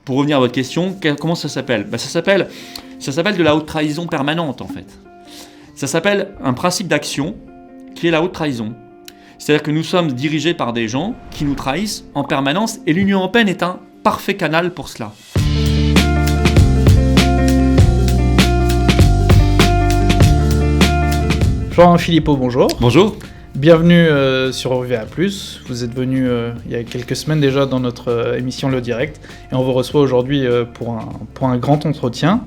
pour revenir à votre question, comment ça s'appelle ? Ça s'appelle de la haute trahison permanente, en fait. Ça s'appelle un principe d'action qui est la haute trahison. C'est-à-dire que nous sommes dirigés par des gens qui nous trahissent en permanence et l'Union européenne est un parfait canal pour cela. Florent Philippot, bonjour. Bonjour. Bienvenue sur OVA+. Vous êtes venu il y a quelques semaines déjà dans notre émission Le Direct et on vous reçoit aujourd'hui pour un grand entretien.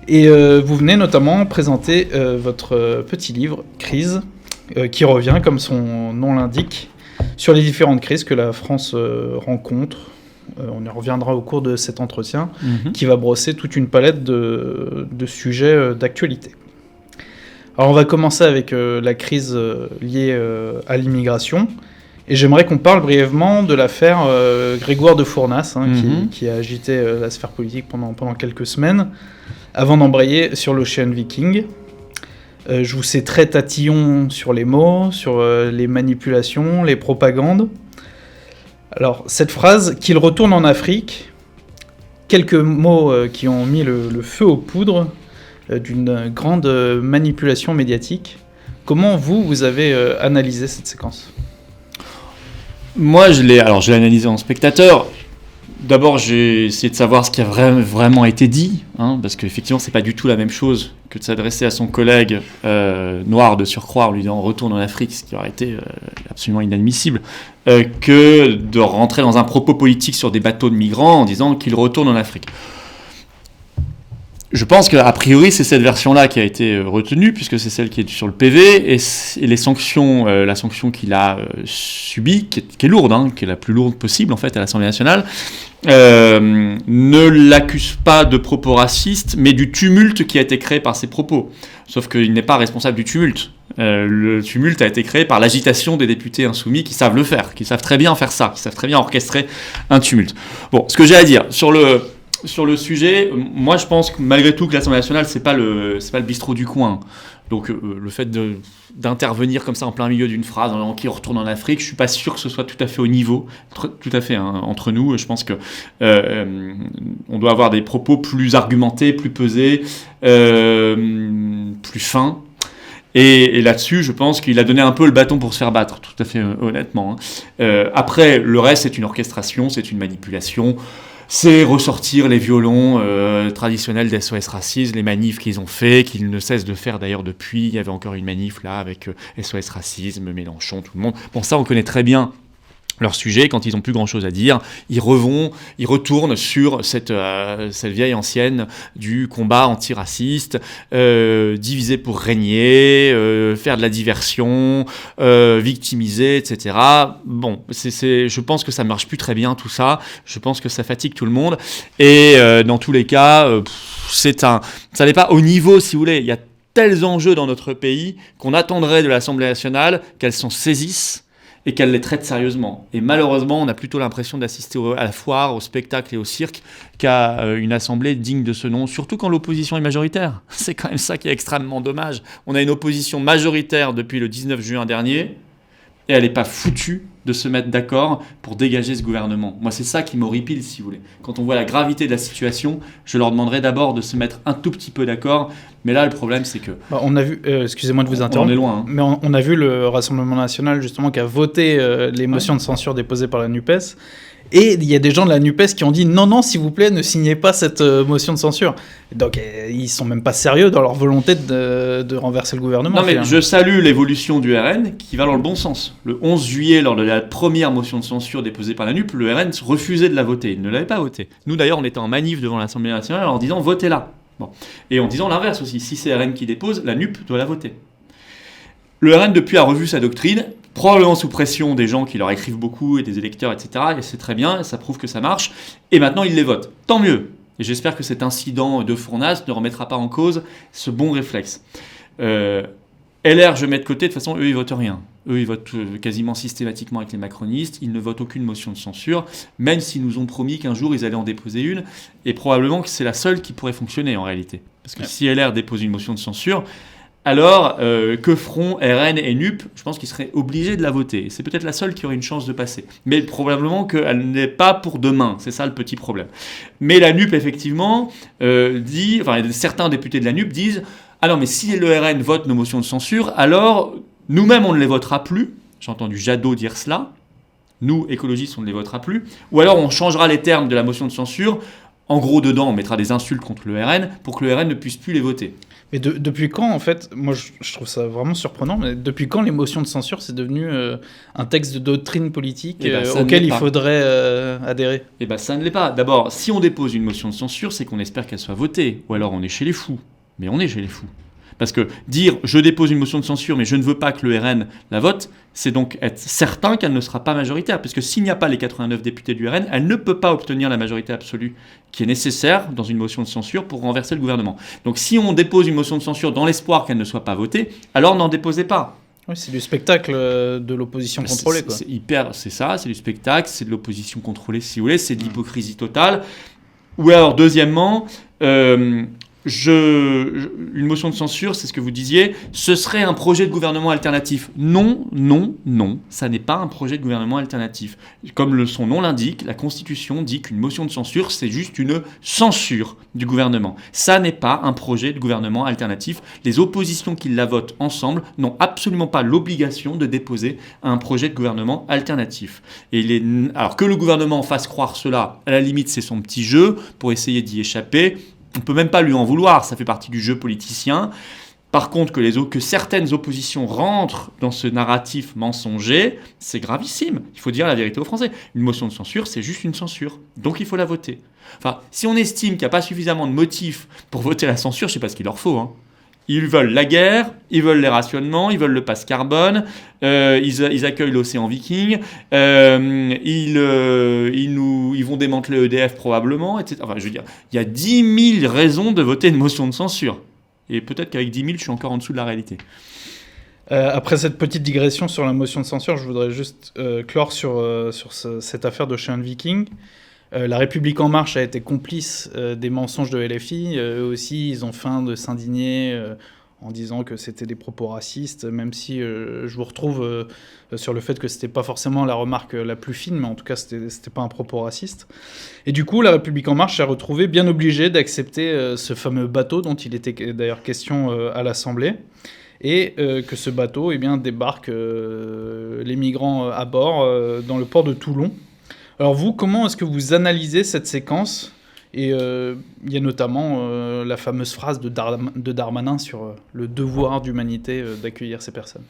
Et vous venez notamment présenter votre petit livre, Crise, qui revient, comme son nom l'indique, sur les différentes crises que la France rencontre. On y reviendra au cours de cet entretien, qui va brosser toute une palette de sujets d'actualité. Alors on va commencer avec la crise liée à l'immigration. Et j'aimerais qu'on parle brièvement de l'affaire Grégoire de Fournas, qui a agité la sphère politique pendant quelques semaines, avant d'embrayer sur l'Ocean Viking. Je vous sais très tatillon sur les mots, sur les manipulations, les propagandes. Alors, cette phrase « qu'il retourne en Afrique », quelques mots qui ont mis le feu aux poudres d'une grande manipulation médiatique. Comment vous avez analysé cette séquence ? Moi, je l'ai analysé en spectateur. D'abord, j'ai essayé de savoir ce qui a vraiment été dit, parce qu'effectivement, c'est pas du tout la même chose que de s'adresser à son collègue noir de surcroît en lui disant « retourne en Afrique », ce qui aurait été absolument inadmissible, que de rentrer dans un propos politique sur des bateaux de migrants en disant qu'il retourne en Afrique. Je pense qu'a priori, c'est cette version-là qui a été retenue, puisque c'est celle qui est sur le PV, et les sanctions, la sanction qu'il a subie, qui est lourde, qui est la plus lourde possible en fait à l'Assemblée nationale, ne l'accuse pas de propos racistes, mais du tumulte qui a été créé par ces propos. Sauf qu'il n'est pas responsable du tumulte. Le tumulte a été créé par l'agitation des députés insoumis qui savent le faire, qui savent très bien faire ça, qui savent très bien orchestrer un tumulte. Bon, ce que j'ai à dire sur le sujet, moi je pense que malgré tout que l'Assemblée nationale c'est pas le bistrot du coin. Donc le fait d'intervenir comme ça en plein milieu d'une phrase en qui retourne en Afrique, je suis pas sûr que ce soit tout à fait au niveau, tout à fait entre nous. Je pense que on doit avoir des propos plus argumentés, plus pesés, plus fins. Et là-dessus, je pense qu'il a donné un peu le bâton pour se faire battre, tout à fait honnêtement. Après, le reste, c'est une orchestration, c'est une manipulation. C'est ressortir les violons traditionnels des SOS Racisme, les manifs qu'ils ont fait, qu'ils ne cessent de faire d'ailleurs depuis. Il y avait encore une manif là avec SOS Racisme, Mélenchon, tout le monde. Bon, ça on connaît très bien leur sujet. Quand ils n'ont plus grand-chose à dire, ils retournent sur cette vieille ancienne du combat antiraciste, diviser pour régner, faire de la diversion, victimiser, etc. Bon, je pense que ça ne marche plus très bien tout ça. Je pense que ça fatigue tout le monde. Et dans tous les cas, ça n'est pas au niveau, si vous voulez. Il y a tels enjeux dans notre pays qu'on attendrait de l'Assemblée nationale qu'elle s'en saisisse et qu'elle les traite sérieusement. Et malheureusement, on a plutôt l'impression d'assister à la foire, au spectacle et au cirque qu'à une assemblée digne de ce nom, surtout quand l'opposition est majoritaire. C'est quand même ça qui est extrêmement dommage. On a une opposition majoritaire depuis le 19 juin dernier, et elle n'est pas foutue de se mettre d'accord pour dégager ce gouvernement. Moi, c'est ça qui m'horripile, si vous voulez. Quand on voit la gravité de la situation, je leur demanderais d'abord de se mettre un tout petit peu d'accord. Mais là, le problème, c'est que... on a vu, excusez-moi de vous interrompre, on est loin. Mais on a vu le Rassemblement National, justement, qui a voté les motions de censure déposées par la NUPES. Et il y a des gens de la NUPES qui ont dit « Non, s'il vous plaît, ne signez pas cette motion de censure ». Donc, ils sont même pas sérieux dans leur volonté de renverser le gouvernement. Non, mais je salue l'évolution du RN qui va dans le bon sens. Le 11 juillet, lors de la première motion de censure déposée par la NUP, le RN refusait de la voter. Il ne l'avait pas votée. Nous, d'ailleurs, on était en manif devant l'Assemblée nationale en disant « Votez-la ». Bon. Et en disant l'inverse aussi. Si c'est RN qui dépose, la NUP doit la voter. Le RN, depuis, a revu sa doctrine, probablement sous pression des gens qui leur écrivent beaucoup et des électeurs, etc. Et c'est très bien, ça prouve que ça marche. Et maintenant, ils les votent. Tant mieux. Et j'espère que cet incident de Fournas ne remettra pas en cause ce bon réflexe. LR, je mets de côté, de toute façon, eux, ils votent rien. Eux, ils votent quasiment systématiquement avec les macronistes. Ils ne votent aucune motion de censure, même s'ils nous ont promis qu'un jour, ils allaient en déposer une. Et probablement que c'est la seule qui pourrait fonctionner, en réalité. Parce que si LR dépose une motion de censure, alors que feront RN et NUP? Je pense qu'ils seraient obligés de la voter. C'est peut-être la seule qui aurait une chance de passer. Mais probablement qu'elle n'est pas pour demain. C'est ça le petit problème. Mais la NUP, effectivement, certains députés de la NUP disent « Ah non, mais si le RN vote nos motions de censure, alors nous-mêmes, on ne les votera plus. » J'ai entendu Jadot dire cela. Nous, écologistes, on ne les votera plus. Ou alors, on changera les termes de la motion de censure. En gros, dedans, on mettra des insultes contre le RN pour que le RN ne puisse plus les voter. Mais depuis quand, en fait, moi je trouve ça vraiment surprenant, mais depuis quand les motions de censure, c'est devenu un texte de doctrine politique auquel il faudrait adhérer? Eh bien, ça ne l'est pas. D'abord, si on dépose une motion de censure, c'est qu'on espère qu'elle soit votée. Ou alors on est chez les fous. Mais on est chez les fous. Parce que dire « je dépose une motion de censure, mais je ne veux pas que le RN la vote », c'est donc être certain qu'elle ne sera pas majoritaire. Parce que s'il n'y a pas les 89 députés du RN, elle ne peut pas obtenir la majorité absolue qui est nécessaire dans une motion de censure pour renverser le gouvernement. Donc si on dépose une motion de censure dans l'espoir qu'elle ne soit pas votée, alors n'en déposez pas. Oui, c'est du spectacle de l'opposition contrôlée. C'est ça, c'est du spectacle, c'est de l'opposition contrôlée si vous voulez, c'est de l'hypocrisie totale. Ou alors deuxièmement... une motion de censure, c'est ce que vous disiez, ce serait un projet de gouvernement alternatif. Non, non, non, ça n'est pas un projet de gouvernement alternatif. Comme son nom l'indique, la Constitution dit qu'une motion de censure, c'est juste une censure du gouvernement. Ça n'est pas un projet de gouvernement alternatif. Les oppositions qui la votent ensemble n'ont absolument pas l'obligation de déposer un projet de gouvernement alternatif. Alors que le gouvernement fasse croire cela, à la limite, c'est son petit jeu pour essayer d'y échapper. On ne peut même pas lui en vouloir, ça fait partie du jeu politicien. Par contre, que certaines oppositions rentrent dans ce narratif mensonger, c'est gravissime. Il faut dire la vérité aux Français. Une motion de censure, c'est juste une censure. Donc il faut la voter. Enfin, si on estime qu'il n'y a pas suffisamment de motifs pour voter la censure, je ne sais pas ce qu'il leur faut. Ils veulent la guerre, ils veulent les rationnements, ils veulent le passe carbone, ils accueillent l'océan Viking, ils vont démanteler EDF probablement, etc. Enfin, je veux dire, il y a 10 000 raisons de voter une motion de censure. Et peut-être qu'avec 10 000, je suis encore en dessous de la réalité. Après cette petite digression sur la motion de censure, je voudrais juste clore sur cette affaire d'Ocean Viking. La République En Marche a été complice des mensonges de LFI. Eux aussi, ils ont feint de s'indigner en disant que c'était des propos racistes, même si je vous retrouve sur le fait que c'était pas forcément la remarque la plus fine, mais en tout cas, c'était pas un propos raciste. Et du coup, la République En Marche s'est retrouvée bien obligée d'accepter ce fameux bateau dont il était d'ailleurs question à l'Assemblée. Et que ce bateau débarque les migrants à bord dans le port de Toulon. Alors vous, comment est-ce que vous analysez cette séquence? Et il y a notamment la fameuse phrase de Darmanin sur le devoir d'humanité d'accueillir ces personnes.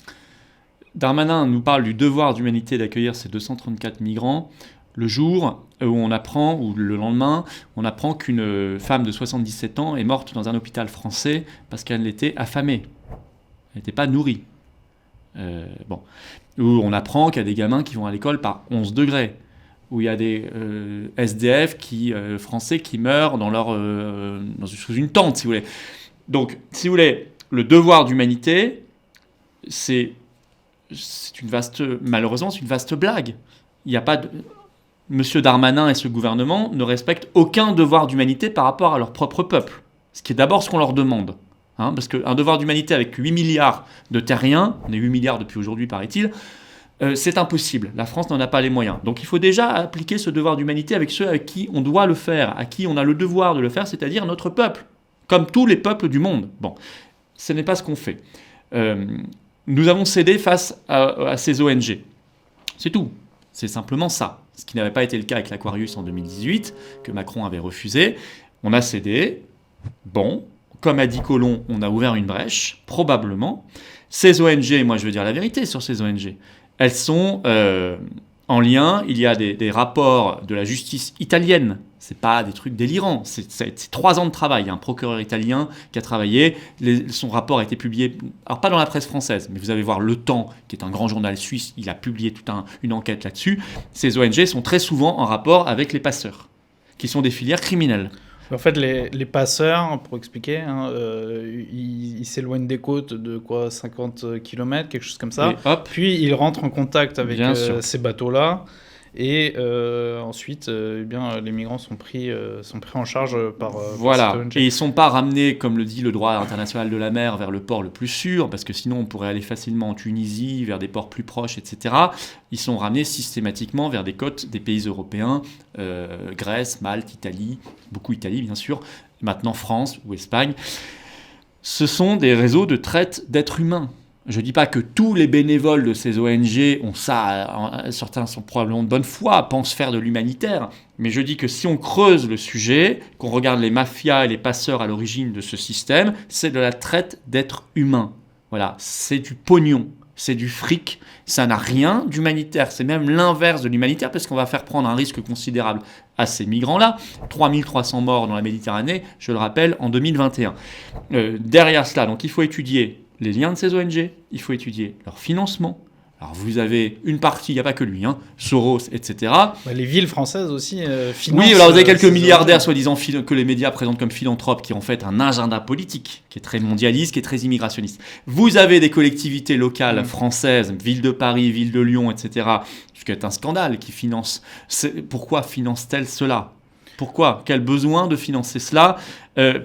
Darmanin nous parle du devoir d'humanité d'accueillir ces 234 migrants le jour où on apprend, ou le lendemain, on apprend qu'une femme de 77 ans est morte dans un hôpital français parce qu'elle était affamée. Elle n'était pas nourrie. Où on apprend qu'il y a des gamins qui vont à l'école par 11 degrés. Où il y a des SDF français qui meurent sous une tente, si vous voulez. Donc, si vous voulez, le devoir d'humanité, malheureusement, c'est une vaste blague. Il n'y a pas de... Monsieur Darmanin et ce gouvernement ne respectent aucun devoir d'humanité par rapport à leur propre peuple. Ce qui est d'abord ce qu'on leur demande. Parce qu'un devoir d'humanité avec 8 milliards de terriens, on est 8 milliards depuis aujourd'hui, paraît-il, c'est impossible. La France n'en a pas les moyens. Donc il faut déjà appliquer ce devoir d'humanité avec ceux avec qui on doit le faire, à qui on a le devoir de le faire, c'est-à-dire notre peuple, comme tous les peuples du monde. Bon, ce n'est pas ce qu'on fait. Nous avons cédé face à ces ONG. C'est tout. C'est simplement ça. Ce qui n'avait pas été le cas avec l'Aquarius en 2018, que Macron avait refusé. On a cédé. Bon, comme a dit Collomb, on a ouvert une brèche, probablement. Ces ONG, moi je veux dire la vérité sur ces ONG, elles sont en lien, il y a des rapports de la justice italienne, c'est pas des trucs délirants, c'est 3 ans de travail, il y a un procureur italien qui a travaillé, son rapport a été publié, alors pas dans la presse française, mais vous allez voir Le Temps, qui est un grand journal suisse, il a publié toute une enquête là-dessus. Ces ONG sont très souvent en rapport avec les passeurs, qui sont des filières criminelles. En fait, les passeurs, pour expliquer, ils s'éloignent des côtes de 50 km, quelque chose comme ça. Puis ils rentrent en contact avec ces bateaux-là. Et ensuite, les migrants sont pris en charge par Voilà, cette ONG. et ils ne sont pas ramenés, comme le dit le droit international de la mer, vers le port le plus sûr, parce que sinon on pourrait aller facilement en Tunisie, vers des ports plus proches, etc. Ils sont ramenés systématiquement vers des côtes des pays européens, Grèce, Malte, Italie, beaucoup Italie bien sûr, maintenant France ou Espagne. Ce sont des réseaux de traite d'êtres humains. Je ne dis pas que tous les bénévoles de ces ONG ont ça, certains sont probablement de bonne foi, pensent faire de l'humanitaire, mais je dis que si on creuse le sujet, qu'on regarde les mafias et les passeurs à l'origine de ce système, c'est de la traite d'êtres humains. Voilà, c'est du pognon, c'est du fric, ça n'a rien d'humanitaire, c'est même l'inverse de l'humanitaire, parce qu'on va faire prendre un risque considérable à ces migrants-là. 3300 morts dans la Méditerranée, je le rappelle, en 2021. Derrière cela, donc il faut étudier les liens de ces ONG, il faut étudier leur financement. Alors vous avez une partie, il n'y a pas que lui, Soros, etc. Les villes françaises aussi financent... Oui, alors vous avez quelques milliardaires, soi-disant, que les médias présentent comme philanthropes, qui ont fait un agenda politique, qui est très mondialiste, qui est très immigrationniste. Vous avez des collectivités locales françaises, ville de Paris, ville de Lyon, etc., ce qui est un scandale, qui financent... Pourquoi financent-elles cela ? Pourquoi ? Quel besoin de financer cela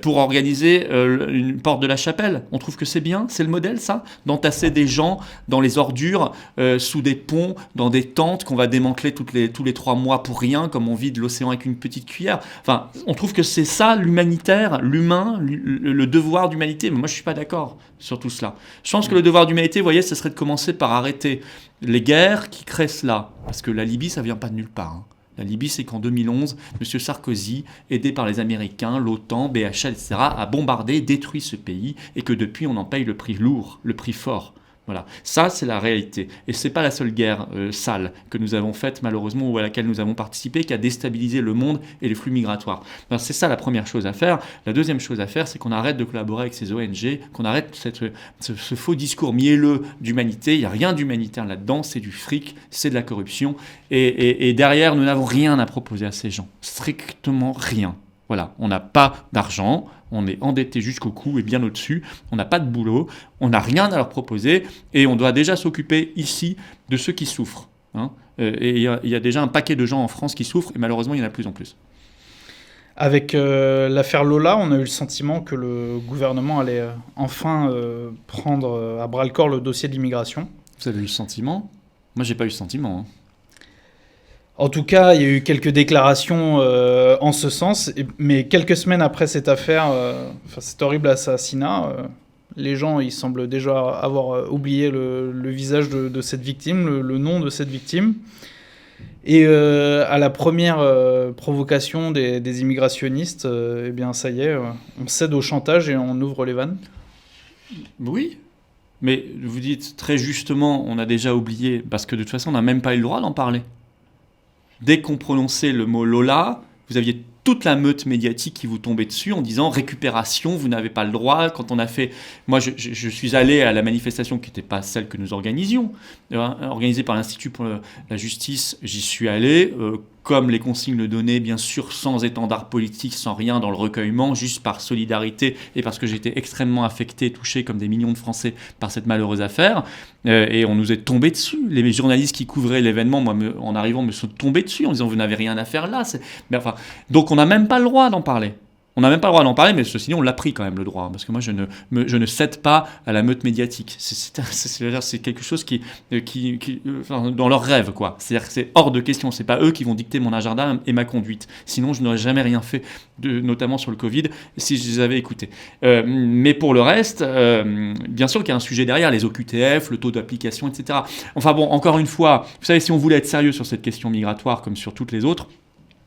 pour organiser une porte de la chapelle ? On trouve que c'est bien, c'est le modèle ça ? D'entasser des gens dans les ordures, sous des ponts, dans des tentes qu'on va démanteler tous les 3 mois pour rien, comme on vide l'océan avec une petite cuillère. Enfin, on trouve que c'est ça l'humanitaire, l'humain, le devoir d'humanité. Mais moi, je ne suis pas d'accord sur tout cela. Je pense que le devoir d'humanité, vous voyez, ce serait de commencer par arrêter les guerres qui créent cela. Parce que la Libye, ça ne vient pas de nulle part. La Libye, c'est qu'en 2011, M. Sarkozy, aidé par les Américains, l'OTAN, BHL, etc., a bombardé, détruit ce pays, et que depuis, on en paye le prix lourd, le prix fort. Voilà, ça c'est la réalité. Et ce n'est pas la seule guerre sale que nous avons faite malheureusement ou à laquelle nous avons participé qui a déstabilisé le monde et les flux migratoires. Alors, c'est ça la première chose à faire. La deuxième chose à faire, c'est qu'on arrête de collaborer avec ces ONG, qu'on arrête ce faux discours mielleux d'humanité. Il n'y a rien d'humanitaire là-dedans, c'est du fric, c'est de la corruption. Et derrière, nous n'avons rien à proposer à ces gens. Strictement rien. Voilà, on n'a pas d'argent, on est endetté jusqu'au cou et bien au-dessus, on n'a pas de boulot, on n'a rien à leur proposer et on doit déjà s'occuper ici de ceux qui souffrent. Et il y a déjà un paquet de gens en France qui souffrent et malheureusement il y en a de plus en plus. Avec l'affaire Lola, on a eu le sentiment que le gouvernement allait enfin prendre à bras-le-corps le dossier de l'immigration. Vous avez eu le sentiment ? Moi j'ai pas eu le sentiment. En tout cas, il y a eu quelques déclarations en ce sens, mais quelques semaines après cette affaire, cet horrible assassinat, les gens ils semblent déjà avoir oublié le visage de cette victime, le nom de cette victime. Et à la première provocation des immigrationnistes, eh bien ça y est, on cède au chantage et on ouvre les vannes. Oui, mais vous dites très justement, on a déjà oublié, parce que de toute façon on n'a même pas eu le droit d'en parler. Dès qu'on prononçait le mot Lola, vous aviez toute la meute médiatique qui vous tombait dessus en disant récupération, vous n'avez pas le droit. Quand on a fait... Moi, je suis allé à la manifestation qui n'était pas celle que nous organisions, organisée par l'Institut pour la justice, j'y suis allé, comme les consignes le donnaient, bien sûr, sans étendard politique, sans rien dans le recueillement, juste par solidarité et parce que j'étais extrêmement affecté, touché comme des millions de Français par cette malheureuse affaire. Et on nous est tombé dessus. Les journalistes qui couvraient l'événement, moi, en arrivant, me sont tombés dessus en disant vous n'avez rien à faire là. Donc on n'a même pas le droit d'en parler. On n'a même pas le droit d'en parler, mais ceci dit, on l'a pris quand même le droit, parce que moi je ne cède pas à la meute médiatique. C'est quelque chose qui dans leur rêve, quoi. C'est-à-dire que c'est hors de question. C'est pas eux qui vont dicter mon agenda et ma conduite. Sinon, je n'aurais jamais rien fait, notamment sur le Covid, si je les avais écoutés. Mais pour le reste, bien sûr qu'il y a un sujet derrière, les OQTF, le taux d'application, etc. Enfin bon, encore une fois, vous savez, si on voulait être sérieux sur cette question migratoire, comme sur toutes les autres,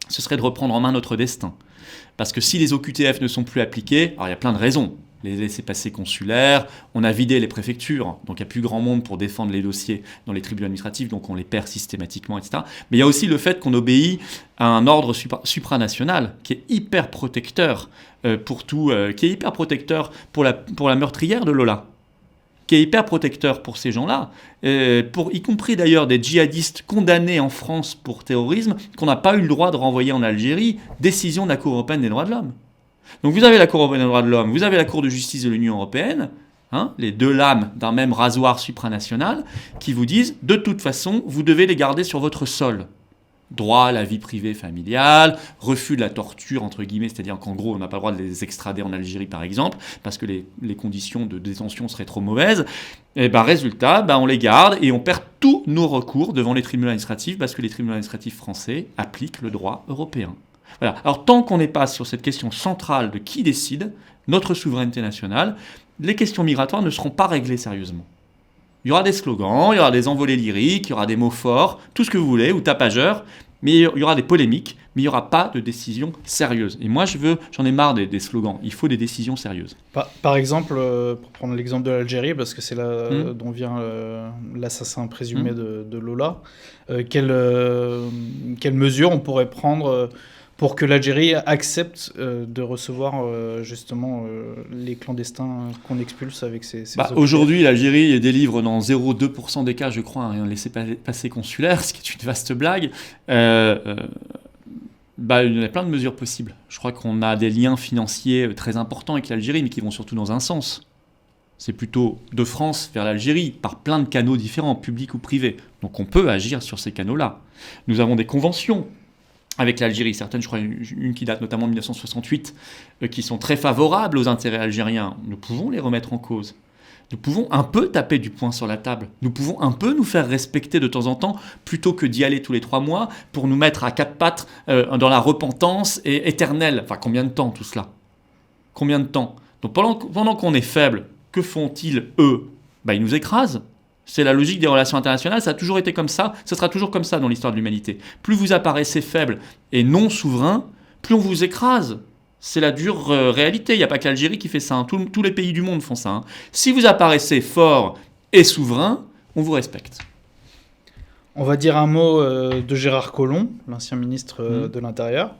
ce serait de reprendre en main notre destin. Parce que si les OQTF ne sont plus appliqués, alors il y a plein de raisons. Les laissez-passer consulaires, on a vidé les préfectures, donc il n'y a plus grand monde pour défendre les dossiers dans les tribunaux administratifs, donc on les perd systématiquement, etc. Mais il y a aussi le fait qu'on obéit à un ordre supranational qui est hyper protecteur pour tout, qui est hyper protecteur pour la meurtrière de Lola, qui est hyper protecteur pour ces gens-là, y compris d'ailleurs des djihadistes condamnés en France pour terrorisme, qu'on n'a pas eu le droit de renvoyer en Algérie, décision de la Cour européenne des droits de l'homme. Donc vous avez la Cour européenne des droits de l'homme, vous avez la Cour de justice de l'Union européenne, les deux lames d'un même rasoir supranational, qui vous disent, de toute façon, vous devez les garder sur votre sol. Droit à la vie privée familiale, refus de la torture, entre guillemets, c'est-à-dire qu'en gros, on n'a pas le droit de les extrader en Algérie, par exemple, parce que les conditions de détention seraient trop mauvaises. Et résultat, on les garde et on perd tous nos recours devant les tribunaux administratifs, parce que les tribunaux administratifs français appliquent le droit européen. Voilà. Alors, tant qu'on n'est pas sur cette question centrale de qui décide, notre souveraineté nationale, les questions migratoires ne seront pas réglées sérieusement. Il y aura des slogans, il y aura des envolées lyriques, il y aura des mots forts, tout ce que vous voulez, ou tapageurs, mais il y aura des polémiques, mais il n'y aura pas de décision sérieuse. Et moi, j'en ai marre des slogans. Il faut des décisions sérieuses. Par exemple, pour prendre l'exemple de l'Algérie, parce que c'est là dont vient l'assassin présumé de Lola, quelles mesures on pourrait prendre pour que l'Algérie accepte de recevoir justement les clandestins qu'on expulse avec ces aujourd'hui, l'Algérie délivre dans 0,2% des cas, je crois, un laissez-passer consulaire, ce qui est une vaste blague. Il y a plein de mesures possibles. Je crois qu'on a des liens financiers très importants avec l'Algérie, mais qui vont surtout dans un sens. C'est plutôt de France vers l'Algérie, par plein de canaux différents, publics ou privés. Donc on peut agir sur ces canaux-là. Nous avons des conventions avec l'Algérie, certaines, je crois, une qui date notamment de 1968, qui sont très favorables aux intérêts algériens. Nous pouvons les remettre en cause. Nous pouvons un peu taper du poing sur la table. Nous pouvons un peu nous faire respecter de temps en temps, plutôt que d'y aller tous les 3 mois pour nous mettre à 4 pattes dans la repentance éternelle. Enfin, combien de temps tout cela ? Combien de temps ? Donc pendant qu'on est faible, que font-ils, eux ? Ils nous écrasent. C'est la logique des relations internationales, ça a toujours été comme ça, ça sera toujours comme ça dans l'histoire de l'humanité. Plus vous apparaissez faible et non souverain, plus on vous écrase. C'est la dure réalité, il n'y a pas que l'Algérie qui fait ça, hein. Tous les pays du monde font ça. Hein. Si vous apparaissez fort et souverain, on vous respecte. On va dire un mot de Gérard Collomb, l'ancien ministre de l'Intérieur.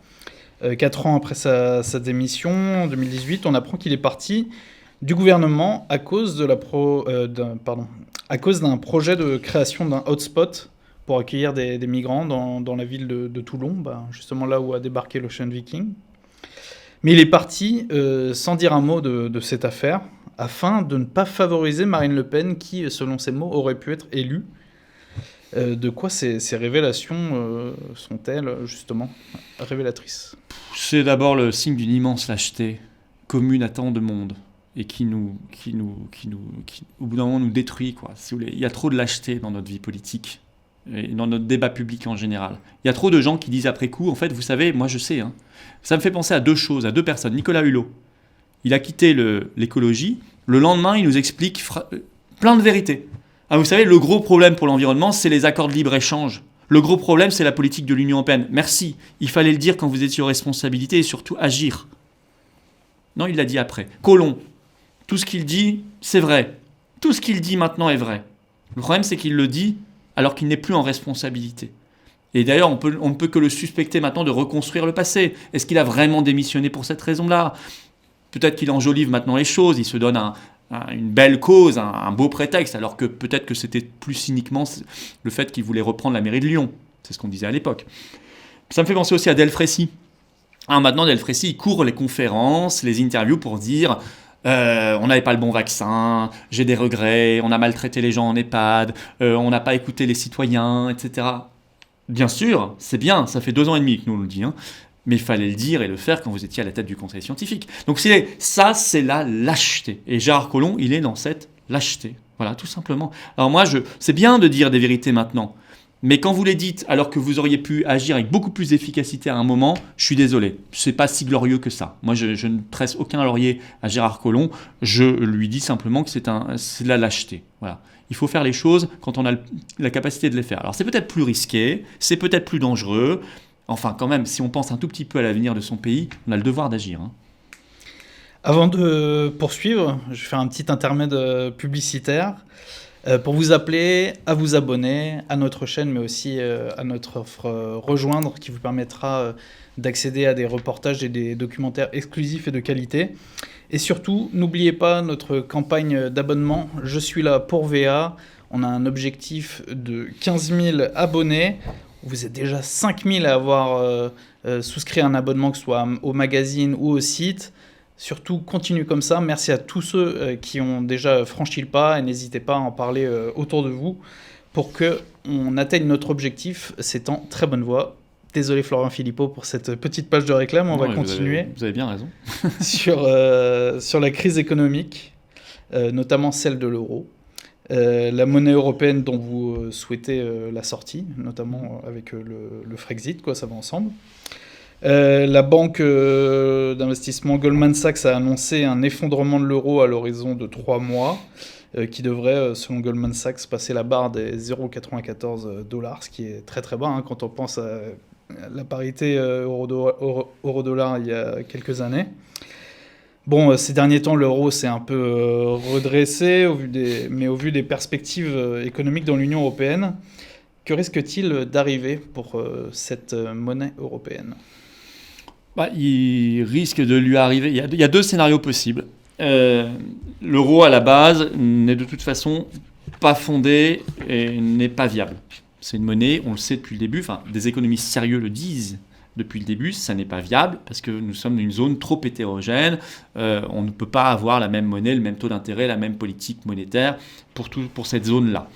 4 ans après sa démission, en 2018, on apprend qu'il est parti du gouvernement à cause d'un projet de création d'un hotspot pour accueillir des migrants dans la ville de Toulon, justement là où a débarqué l'Ocean Viking. Mais il est parti sans dire un mot de cette affaire, afin de ne pas favoriser Marine Le Pen, qui, selon ses mots, aurait pu être élue. De quoi ces révélations sont-elles, justement, révélatrices ? C'est d'abord le signe d'une immense lâcheté commune à tant de monde, et qui au bout d'un moment, nous détruit, quoi. Si vous voulez. Il y a trop de lâcheté dans notre vie politique, et dans notre débat public en général. Il y a trop de gens qui disent après coup, en fait, vous savez, moi je sais, hein. Ça me fait penser à 2 choses, à 2 personnes. Nicolas Hulot, il a quitté l'écologie, le lendemain, il nous explique plein de vérités. Vous savez, le gros problème pour l'environnement, c'est les accords de libre-échange. Le gros problème, c'est la politique de l'Union européenne. Merci, il fallait le dire quand vous étiez aux responsabilités et surtout agir. Non, il l'a dit après. Collomb, tout ce qu'il dit, c'est vrai. Tout ce qu'il dit maintenant est vrai. Le problème, c'est qu'il le dit alors qu'il n'est plus en responsabilité. Et d'ailleurs, on ne peut que le suspecter maintenant de reconstruire le passé. Est-ce qu'il a vraiment démissionné pour cette raison-là ? Peut-être qu'il enjolive maintenant les choses, il se donne une belle cause, un beau prétexte, alors que peut-être que c'était plus cyniquement le fait qu'il voulait reprendre la mairie de Lyon. C'est ce qu'on disait à l'époque. Ça me fait penser aussi à Delfrécy. Maintenant, Delfrécy, il court les conférences, les interviews pour dire on n'avait pas le bon vaccin, j'ai des regrets, on a maltraité les gens en EHPAD, on n'a pas écouté les citoyens, etc. Bien sûr, c'est bien, ça fait 2 ans et demi que nous on le dit, hein, mais il fallait le dire et le faire quand vous étiez à la tête du conseil scientifique. Donc ça, c'est la lâcheté. Et Gérard Collomb, il est dans cette lâcheté. Voilà, tout simplement. Alors moi, c'est bien de dire des vérités maintenant, mais quand vous les dites alors que vous auriez pu agir avec beaucoup plus d'efficacité à un moment, je suis désolé, c'est pas si glorieux que ça. Moi, je ne tresse aucun laurier à Gérard Collomb, je lui dis simplement que c'est de la lâcheté. Voilà. Il faut faire les choses quand on a la capacité de les faire. Alors c'est peut-être plus risqué, c'est peut-être plus dangereux, enfin quand même, si on pense un tout petit peu à l'avenir de son pays, on a le devoir d'agir. Hein. Avant de poursuivre, je vais faire un petit intermède publicitaire. Pour vous appeler à vous abonner à notre chaîne, mais aussi à notre offre Rejoindre, qui vous permettra d'accéder à des reportages et des documentaires exclusifs et de qualité. Et surtout, n'oubliez pas notre campagne d'abonnement « Je suis là pour VA ». On a un objectif de 15 000 abonnés. Vous êtes déjà 5 000 à avoir souscrit un abonnement, que ce soit au magazine ou au site. Surtout, continuez comme ça. Merci à tous ceux qui ont déjà franchi le pas et n'hésitez pas à en parler autour de vous pour qu'on atteigne notre objectif. C'est en très bonne voie. Désolé Florian Philippot pour cette petite page de réclame, on va continuer. Vous avez bien raison. sur la crise économique, notamment celle de l'euro. La monnaie européenne dont vous souhaitez la sortie, notamment avec le Frexit, ça va ensemble. La banque d'investissement Goldman Sachs a annoncé un effondrement de l'euro à l'horizon de 3 mois, qui devrait, selon Goldman Sachs, passer la barre des 0,94 $, ce qui est très très bas quand on pense à la parité euro-dollar il y a quelques années. Bon, ces derniers temps, l'euro s'est un peu redressé, mais au vu des perspectives économiques dans l'Union européenne, que risque-t-il d'arriver pour cette monnaie européenne ? Il risque de lui arriver... Il y a 2 scénarios possibles. L'euro, à la base, n'est de toute façon pas fondé et n'est pas viable. C'est une monnaie, on le sait depuis le début, des économistes sérieux le disent depuis le début, ça n'est pas viable parce que nous sommes dans une zone trop hétérogène. On ne peut pas avoir la même monnaie, le même taux d'intérêt, la même politique monétaire pour cette zone-là.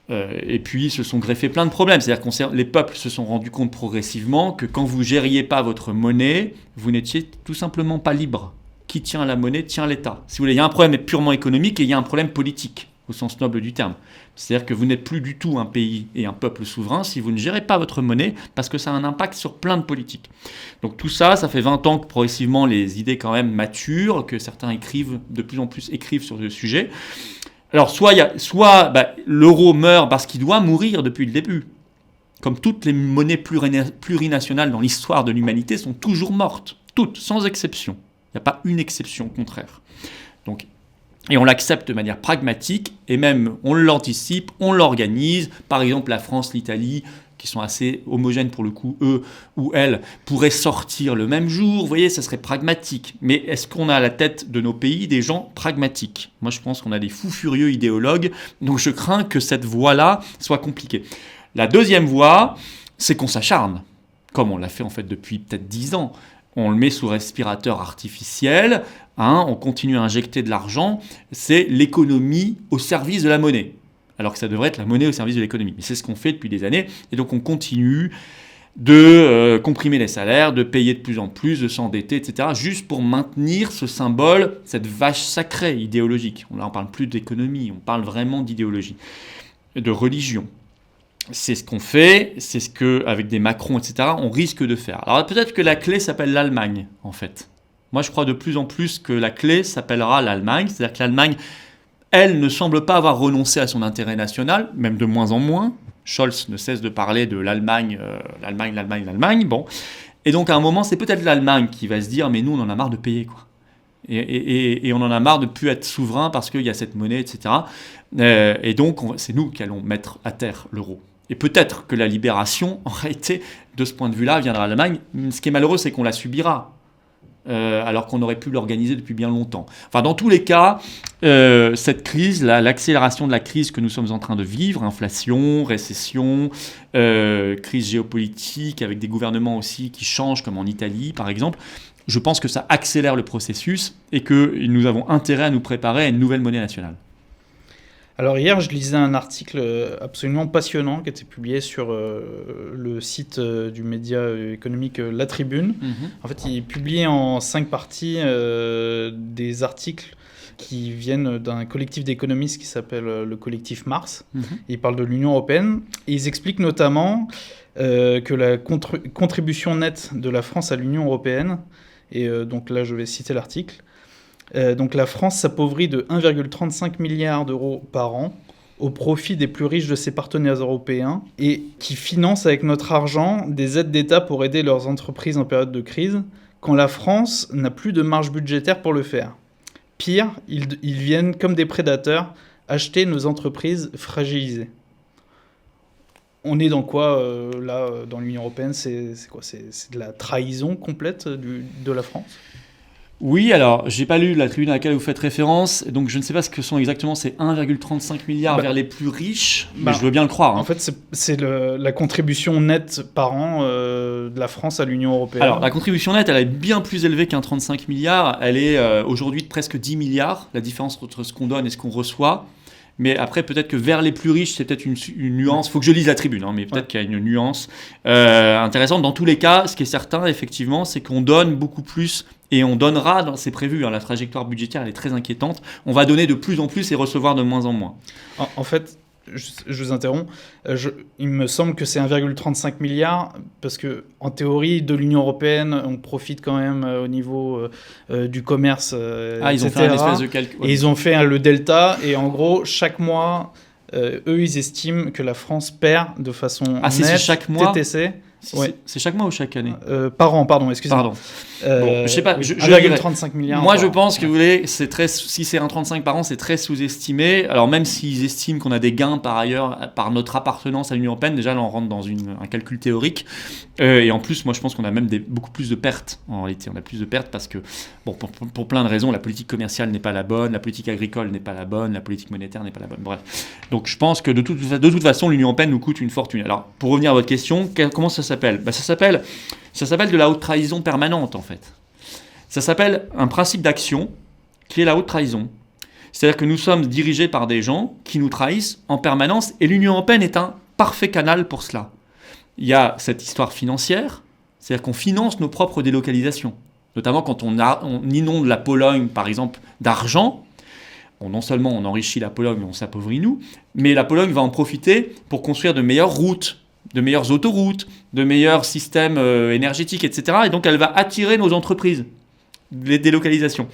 Et puis, se sont greffés plein de problèmes. C'est-à-dire que les peuples se sont rendus compte progressivement que quand vous gériez pas votre monnaie, vous n'étiez tout simplement pas libre. Qui tient la monnaie tient l'État. Si vous voulez, il y a un problème purement économique et il y a un problème politique, au sens noble du terme. C'est-à-dire que vous n'êtes plus du tout un pays et un peuple souverain si vous ne gérez pas votre monnaie, parce que ça a un impact sur plein de politiques. Donc tout ça, ça fait 20 ans que progressivement les idées quand même maturent, que certains de plus en plus écrivent sur le sujet. Alors soit l'euro meurt parce qu'il doit mourir depuis le début. Comme toutes les monnaies plurinationales dans l'histoire de l'humanité sont toujours mortes. Toutes, sans exception. Il n'y a pas une exception contraire. Donc, et on l'accepte de manière pragmatique, et même on l'anticipe, on l'organise. Par exemple, la France, l'Italie, qui sont assez homogènes pour le coup, eux ou elles, pourraient sortir le même jour. Vous voyez, ça serait pragmatique. Mais est-ce qu'on a à la tête de nos pays des gens pragmatiques ? Moi, je pense qu'on a des fous furieux idéologues, donc je crains que cette voie-là soit compliquée. La deuxième voie, c'est qu'on s'acharne, comme on l'a fait en fait depuis peut-être 10 ans. On le met sous respirateur artificiel, on continue à injecter de l'argent, c'est l'économie au service de la monnaie. Alors que ça devrait être la monnaie au service de l'économie. Mais c'est ce qu'on fait depuis des années, et donc on continue de comprimer les salaires, de payer de plus en plus, de s'endetter, etc., juste pour maintenir ce symbole, cette vache sacrée idéologique. Là, on ne parle plus d'économie, on parle vraiment d'idéologie, de religion. C'est ce qu'on fait, c'est ce qu'avec des Macron, etc., on risque de faire. Alors peut-être que la clé s'appelle l'Allemagne, en fait. Moi, je crois de plus en plus que la clé s'appellera l'Allemagne, c'est-à-dire que l'Allemagne, elle, ne semble pas avoir renoncé à son intérêt national, même de moins en moins. Scholz ne cesse de parler de l'Allemagne. Bon. Et donc, à un moment, c'est peut-être l'Allemagne qui va se dire « mais nous, on en a marre de payer, quoi. » Et on en a marre de ne plus être souverain parce qu'il y a cette monnaie, etc. Et donc, c'est nous qui allons mettre à terre l'euro. Et peut-être que la libération, en réalité, de ce point de vue-là, viendra de l'Allemagne. Ce qui est malheureux, c'est qu'on la subira, alors qu'on aurait pu l'organiser depuis bien longtemps. Enfin, dans tous les cas, cette crise, l'accélération de la crise que nous sommes en train de vivre, inflation, récession, crise géopolitique, avec des gouvernements aussi qui changent, comme en Italie, par exemple, je pense que ça accélère le processus et que nous avons intérêt à nous préparer à une nouvelle monnaie nationale. Alors hier, je lisais un article absolument passionnant qui était publié sur le site du média économique La Tribune. En fait, il publie en 5 parties des articles qui viennent d'un collectif d'économistes qui s'appelle le collectif Mars. Ils parlent de l'Union européenne et ils expliquent notamment que la contribution nette de la France à l'Union européenne, et donc là je vais citer l'article, donc la France s'appauvrit de 1,35 milliard d'euros par an au profit des plus riches de ses partenaires européens et qui financent avec notre argent des aides d'État pour aider leurs entreprises en période de crise quand la France n'a plus de marge budgétaire pour le faire. Pire, ils viennent comme des prédateurs acheter nos entreprises fragilisées. On est dans quoi là dans l'Union européenne ? C'est quoi ? C'est de la trahison complète de la France ? Oui, alors, j'ai pas lu la tribune à laquelle vous faites référence, donc je ne sais pas ce que sont exactement ces 1,35 milliards vers les plus riches, mais je veux bien le croire. En fait, c'est la contribution nette par an de la France à l'Union européenne. Alors, la contribution nette, elle est bien plus élevée qu'un 35 milliards. Elle est aujourd'hui de presque 10 milliards, la différence entre ce qu'on donne et ce qu'on reçoit. Mais après, peut-être que vers les plus riches, c'est peut-être une nuance. Il faut que je lise la tribune, mais peut-être qu'il y a une nuance intéressante. Dans tous les cas, ce qui est certain, effectivement, c'est qu'on donne beaucoup plus et on donnera, c'est prévu, la trajectoire budgétaire, elle est très inquiétante. On va donner de plus en plus et recevoir de moins en moins. En fait, je vous interromps. Il me semble que c'est 1,35 milliard parce que, en théorie, de l'Union européenne, on profite quand même au niveau du commerce. Ils ont fait un espèce de calcul. Et ils ont fait le delta. Et en gros, chaque mois, eux, ils estiment que la France perd de façon nette. C'est chaque mois TTC. C'est chaque mois ou chaque année Par an, pardon, excusez-moi. Bon, je sais pas. 1,35 milliard. Moi, je pense que vous voulez, si c'est 1,35 par an, c'est très sous-estimé. Alors, même s'ils estiment qu'on a des gains par ailleurs, par notre appartenance à l'Union européenne, déjà, là, on rentre dans un calcul théorique. Et en plus, moi, je pense qu'on a même beaucoup plus de pertes. En réalité, on a plus de pertes parce que, pour plein de raisons, la politique commerciale n'est pas la bonne, la politique agricole n'est pas la bonne, la politique monétaire n'est pas la bonne. Bref. Donc, je pense que de toute façon, l'Union européenne nous coûte une fortune. Alors, pour revenir à votre question, comment ça s'appelle ? Ça s'appelle de la haute trahison permanente, en fait. Ça s'appelle un principe d'action qui est la haute trahison. C'est-à-dire que nous sommes dirigés par des gens qui nous trahissent en permanence et l'Union européenne est un parfait canal pour cela. Il y a cette histoire financière, c'est-à-dire qu'on finance nos propres délocalisations. Notamment quand on inonde la Pologne, par exemple, d'argent. Non seulement on enrichit la Pologne, on s'appauvrit nous, mais la Pologne va en profiter pour construire de meilleures routes, de meilleures autoroutes, de meilleurs systèmes énergétiques, etc. Et donc, elle va attirer nos entreprises, les délocalisations.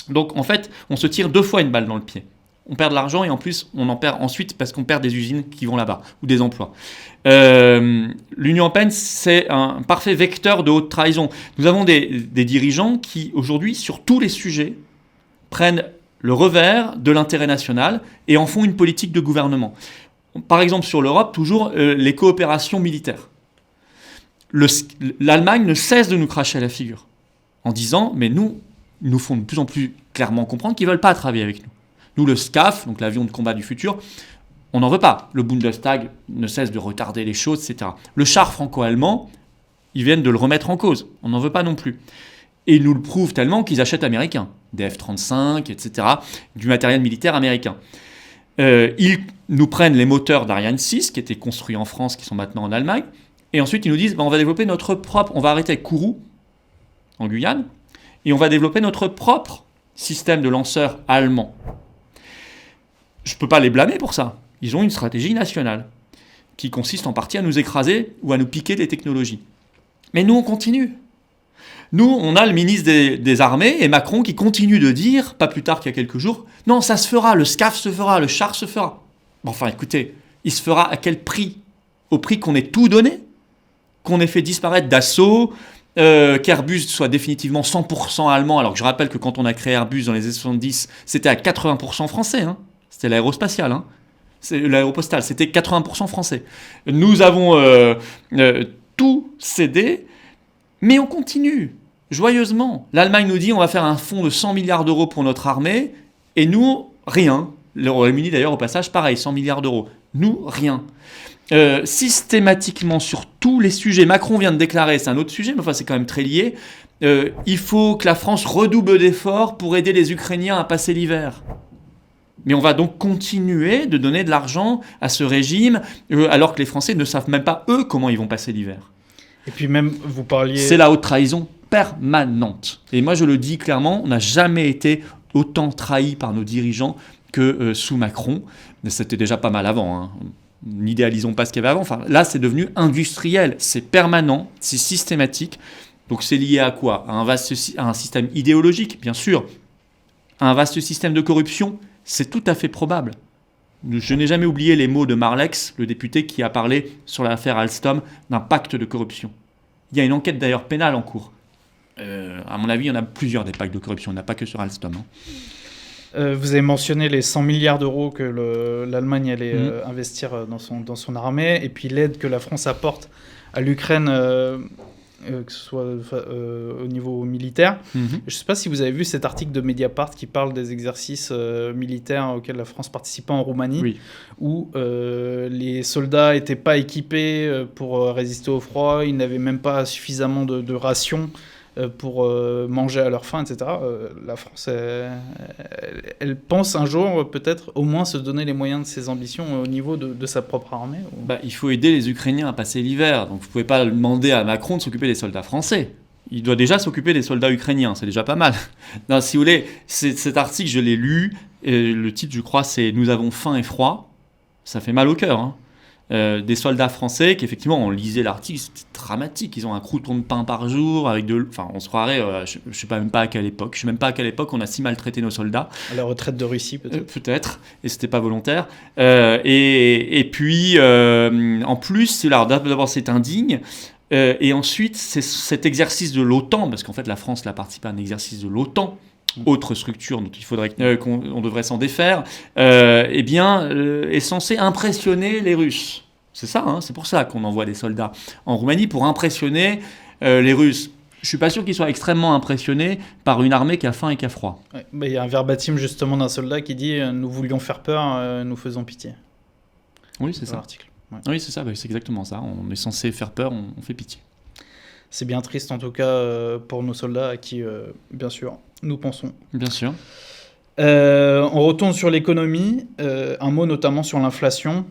Donc, en fait, on se tire 2 fois une balle dans le pied. On perd de l'argent et en plus, on en perd ensuite parce qu'on perd des usines qui vont là-bas, ou des emplois. L'Union européenne, c'est un parfait vecteur de haute trahison. Nous avons des dirigeants qui, aujourd'hui, sur tous les sujets, prennent le revers de l'intérêt national et en font une politique de gouvernement. Par exemple, sur l'Europe, toujours les coopérations militaires. L'Allemagne ne cesse de nous cracher à la figure en disant, mais ils nous font de plus en plus clairement comprendre qu'ils ne veulent pas travailler avec nous. Nous, le SCAF, donc l'avion de combat du futur, on n'en veut pas. Le Bundestag ne cesse de retarder les choses, etc. Le char franco-allemand, ils viennent de le remettre en cause. On n'en veut pas non plus. Et ils nous le prouvent tellement qu'ils achètent américains, des F-35, etc., du matériel militaire américain. Ils nous prennent les moteurs d'Ariane 6 qui étaient construits en France, qui sont maintenant en Allemagne, et ensuite ils nous disent on va développer notre propre, on va arrêter avec Kourou en Guyane, et on va développer notre propre système de lanceurs allemand. Je ne peux pas les blâmer pour ça. Ils ont une stratégie nationale qui consiste en partie à nous écraser ou à nous piquer des technologies. Mais nous, on continue. Nous, on a le ministre des Armées et Macron qui continue de dire, pas plus tard qu'il y a quelques jours, non, ça se fera, le SCAF se fera, le char se fera. Enfin, écoutez, il se fera à quel prix ? Au prix qu'on ait tout donné ? Qu'on ait fait disparaître Dassault, qu'Airbus soit définitivement 100% allemand, alors que je rappelle que quand on a créé Airbus dans les années 70, c'était à 80% français, hein. C'était l'aérospatial, hein. C'est l'aéropostale, c'était 80% français. Nous avons tout cédé, mais on continue. Joyeusement. L'Allemagne nous dit on va faire un fonds de 100 milliards d'euros pour notre armée, et nous, rien. Le Royaume-Uni d'ailleurs au passage, pareil, 100 milliards d'euros. Nous, rien. Systématiquement sur tous les sujets, Macron vient de déclarer, c'est un autre sujet, mais enfin c'est quand même très lié, il faut que la France redouble d'efforts pour aider les Ukrainiens à passer l'hiver. Mais on va donc continuer de donner de l'argent à ce régime, alors que les Français ne savent même pas, eux, comment ils vont passer l'hiver. Et puis même, vous parliez... C'est la haute trahison permanente. Et moi, je le dis clairement, on n'a jamais été autant trahi par nos dirigeants que sous Macron. Mais c'était déjà pas mal avant, hein. N'idéalisons pas ce qu'il y avait avant. Enfin, là, c'est devenu industriel. C'est permanent, c'est systématique. Donc, c'est lié à quoi ? À un système idéologique, bien sûr. À un vaste système de corruption, c'est tout à fait probable. Je n'ai jamais oublié les mots de Marlex, le député qui a parlé sur l'affaire Alstom d'un pacte de corruption. Il y a une enquête d'ailleurs pénale en cours. À mon avis, il y en a plusieurs des pactes de corruption, il n'y en a pas que sur Alstom, hein. Vous avez mentionné les 100 milliards d'euros que l'Allemagne allait investir dans son armée, et puis l'aide que la France apporte à l'Ukraine, que ce soit au niveau militaire. Je ne sais pas si vous avez vu cet article de Mediapart qui parle des exercices militaires auxquels la France participait en Roumanie, où les soldats n'étaient pas équipés pour résister au froid, ils n'avaient même pas suffisamment de rations pour manger à leur faim, etc. La France, elle pense un jour peut-être au moins se donner les moyens de ses ambitions au niveau de sa propre armée ou... Il faut aider les Ukrainiens à passer l'hiver. Donc vous ne pouvez pas demander à Macron de s'occuper des soldats français. Il doit déjà s'occuper des soldats ukrainiens, c'est déjà pas mal. Non, si vous voulez, cet article, je l'ai lu, et le titre, je crois, c'est « Nous avons faim et froid ». Ça fait mal au cœur, hein. Des soldats français qui, effectivement, on lisait l'article, c'était dramatique. Ils ont un crouton de pain par jour, avec on se croirait, je ne sais même pas à quelle époque. Je ne sais même pas à quelle époque on a si maltraité nos soldats. À la retraite de Russie, peut-être. Peut-être, et c'était pas volontaire. Et puis, en plus, d'abord, c'est indigne. Et ensuite, c'est cet exercice de l'OTAN, parce qu'en fait, la France a participé à un exercice de l'OTAN, autre structure dont il faudrait qu'on devrait s'en défaire, est censé impressionner les Russes. C'est ça, hein, c'est pour ça qu'on envoie des soldats en Roumanie, pour impressionner les Russes. Je ne suis pas sûr qu'ils soient extrêmement impressionnés par une armée qui a faim et qui a froid. Ouais, y a un verbatim justement d'un soldat qui dit « Nous voulions faire peur, nous faisons pitié ». Oui, c'est ça. L'article. Ouais. Oui, c'est ça, c'est exactement ça. On est censé faire peur, on fait pitié. C'est bien triste en tout cas pour nos soldats à qui, bien sûr, nous pensons. Bien sûr. On retourne sur l'économie. Un mot notamment sur l'inflation.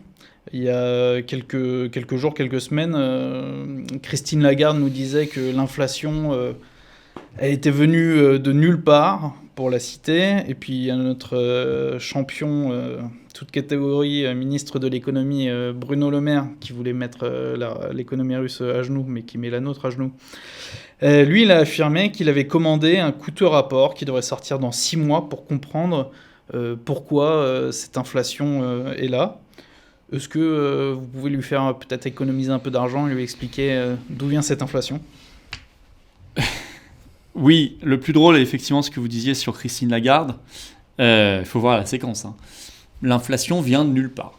Il y a quelques jours, quelques semaines, Christine Lagarde nous disait que l'inflation elle était venue de nulle part, pour la citer. Et puis il y a notre champion, toute catégorie, ministre de l'économie, Bruno Le Maire, qui voulait mettre l'économie russe à genoux, mais qui met la nôtre à genoux. Lui, il a affirmé qu'il avait commandé un coûteux rapport qui devrait sortir dans 6 mois pour comprendre pourquoi cette inflation est là. Est-ce que vous pouvez lui faire peut-être économiser un peu d'argent et lui expliquer d'où vient cette inflation ? Oui, le plus drôle est effectivement ce que vous disiez sur Christine Lagarde. Il faut voir la séquence, hein. L'inflation vient de nulle part.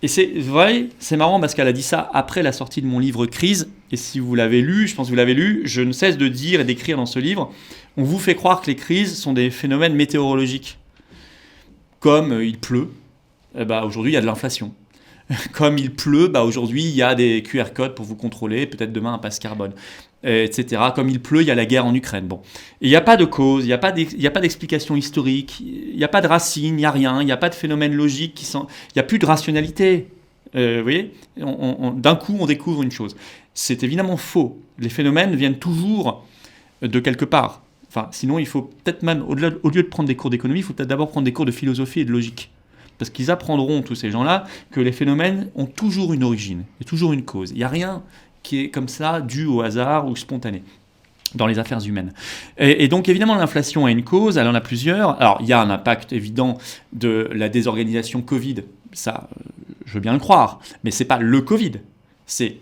Et c'est vrai, c'est marrant parce qu'elle a dit ça après la sortie de mon livre Crise. Et si vous l'avez lu, je pense que vous l'avez lu, je ne cesse de dire et d'écrire dans ce livre, on vous fait croire que les crises sont des phénomènes météorologiques. Comme il pleut, aujourd'hui il y a de l'inflation. Comme il pleut, aujourd'hui il y a des QR codes pour vous contrôler, peut-être demain un passe carbone, etc. Comme il pleut, il y a la guerre en Ukraine. Bon. Et il n'y a pas de cause, il n'y a pas d'explication historique, il n'y a pas de racine, il n'y a rien, il n'y a pas de phénomène logique, il n'y a plus de rationalité. Vous voyez, d'un coup on découvre une chose. C'est évidemment faux. Les phénomènes viennent toujours de quelque part. Enfin, sinon il faut peut-être même, au lieu de prendre des cours d'économie, il faut peut-être d'abord prendre des cours de philosophie et de logique. Parce qu'ils apprendront, tous ces gens-là, que les phénomènes ont toujours une origine, et toujours une cause. Il n'y a rien qui est comme ça, dû au hasard ou spontané dans les affaires humaines. Et donc, évidemment, l'inflation a une cause, elle en a plusieurs. Alors, il y a un impact évident de la désorganisation Covid. Ça, je veux bien le croire. Mais ce n'est pas le Covid. C'est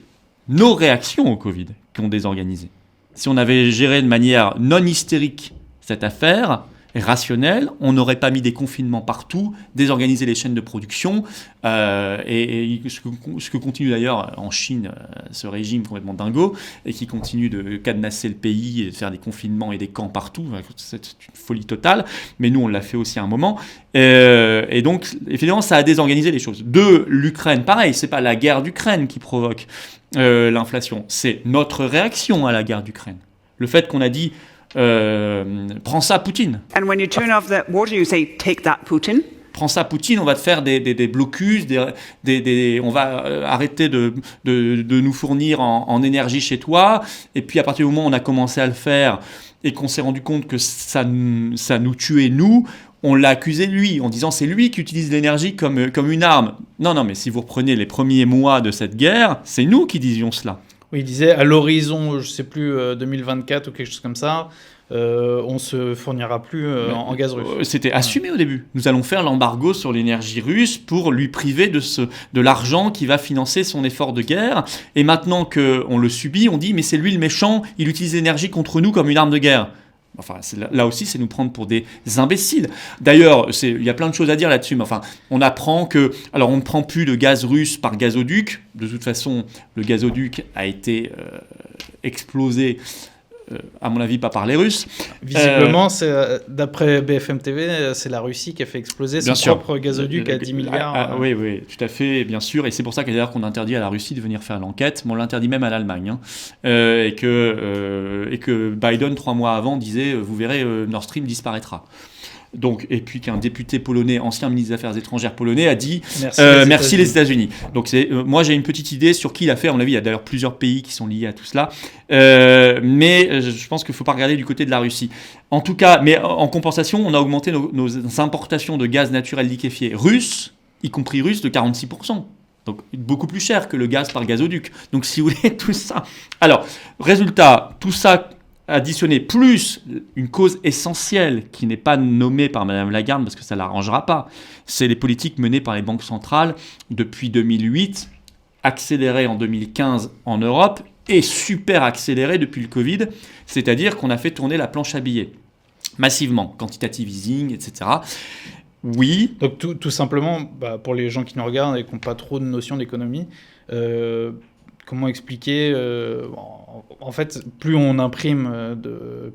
nos réactions au Covid qui ont désorganisé. Si on avait géré de manière non hystérique cette affaire, rationnel, on n'aurait pas mis des confinements partout, désorganisé les chaînes de production, et ce que continue d'ailleurs en Chine, ce régime complètement dingo, et qui continue de cadenasser le pays et de faire des confinements et des camps partout, c'est une folie totale, mais nous on l'a fait aussi à un moment, et donc évidemment ça a désorganisé les choses. De l'Ukraine, pareil, c'est pas la guerre d'Ukraine qui provoque l'inflation, c'est notre réaction à la guerre d'Ukraine. Le fait qu'on a dit prends ça, Poutine. And when you turn off the water, you say, take that, Putin. Prends ça, Poutine, on va te faire des blocus, on va arrêter de nous fournir en énergie chez toi. Et puis à partir du moment où on a commencé à le faire et qu'on s'est rendu compte que ça nous tuait, nous, on l'a accusé lui, en disant c'est lui qui utilise l'énergie comme une arme. Non, mais si vous reprenez les premiers mois de cette guerre, c'est nous qui disions cela. Oui, il disait à l'horizon, je ne sais plus, 2024 ou quelque chose comme ça, on ne se fournira plus en gaz russe. C'était assumé au début. Nous allons faire l'embargo sur l'énergie russe pour lui priver de l'argent qui va financer son effort de guerre. Et maintenant qu'on le subit, on dit mais c'est lui le méchant, il utilise l'énergie contre nous comme une arme de guerre. Enfin, là aussi, c'est nous prendre pour des imbéciles. D'ailleurs, il y a plein de choses à dire là-dessus, mais enfin, on apprend que... Alors, on ne prend plus de gaz russe par gazoduc. De toute façon, le gazoduc a été explosé à mon avis pas par les Russes. Visiblement, d'après BFM TV, c'est la Russie qui a fait exploser son propre gazoduc à 10 milliards. Oui, tout à fait, bien sûr. Et c'est pour ça d'ailleurs qu'on interdit à la Russie de venir faire l'enquête. Mais on l'interdit même à l'Allemagne. Et que Biden, 3 mois avant, disait vous verrez, Nord Stream disparaîtra. Donc, et puis qu'un député polonais, ancien ministre des Affaires étrangères polonais, a dit merci les États-Unis. Donc moi j'ai une petite idée sur qui l'a fait. À mon avis, il y a d'ailleurs plusieurs pays qui sont liés à tout cela. Mais je pense qu'il ne faut pas regarder du côté de la Russie. En tout cas, mais en compensation, on a augmenté nos importations de gaz naturel liquéfié russe, y compris russe, de 46%. Donc beaucoup plus cher que le gaz par gazoduc. Donc si vous voulez, tout ça. Alors, résultat, tout ça additionner plus une cause essentielle qui n'est pas nommée par Madame Lagarde parce que ça ne l'arrangera pas, c'est les politiques menées par les banques centrales depuis 2008, accélérées en 2015 en Europe et super accélérées depuis le Covid, c'est-à-dire qu'on a fait tourner la planche à billets massivement, quantitative easing, etc. Oui. Donc tout simplement, pour les gens qui nous regardent et qui n'ont pas trop de notion d'économie, comment expliquer en fait, plus on imprime,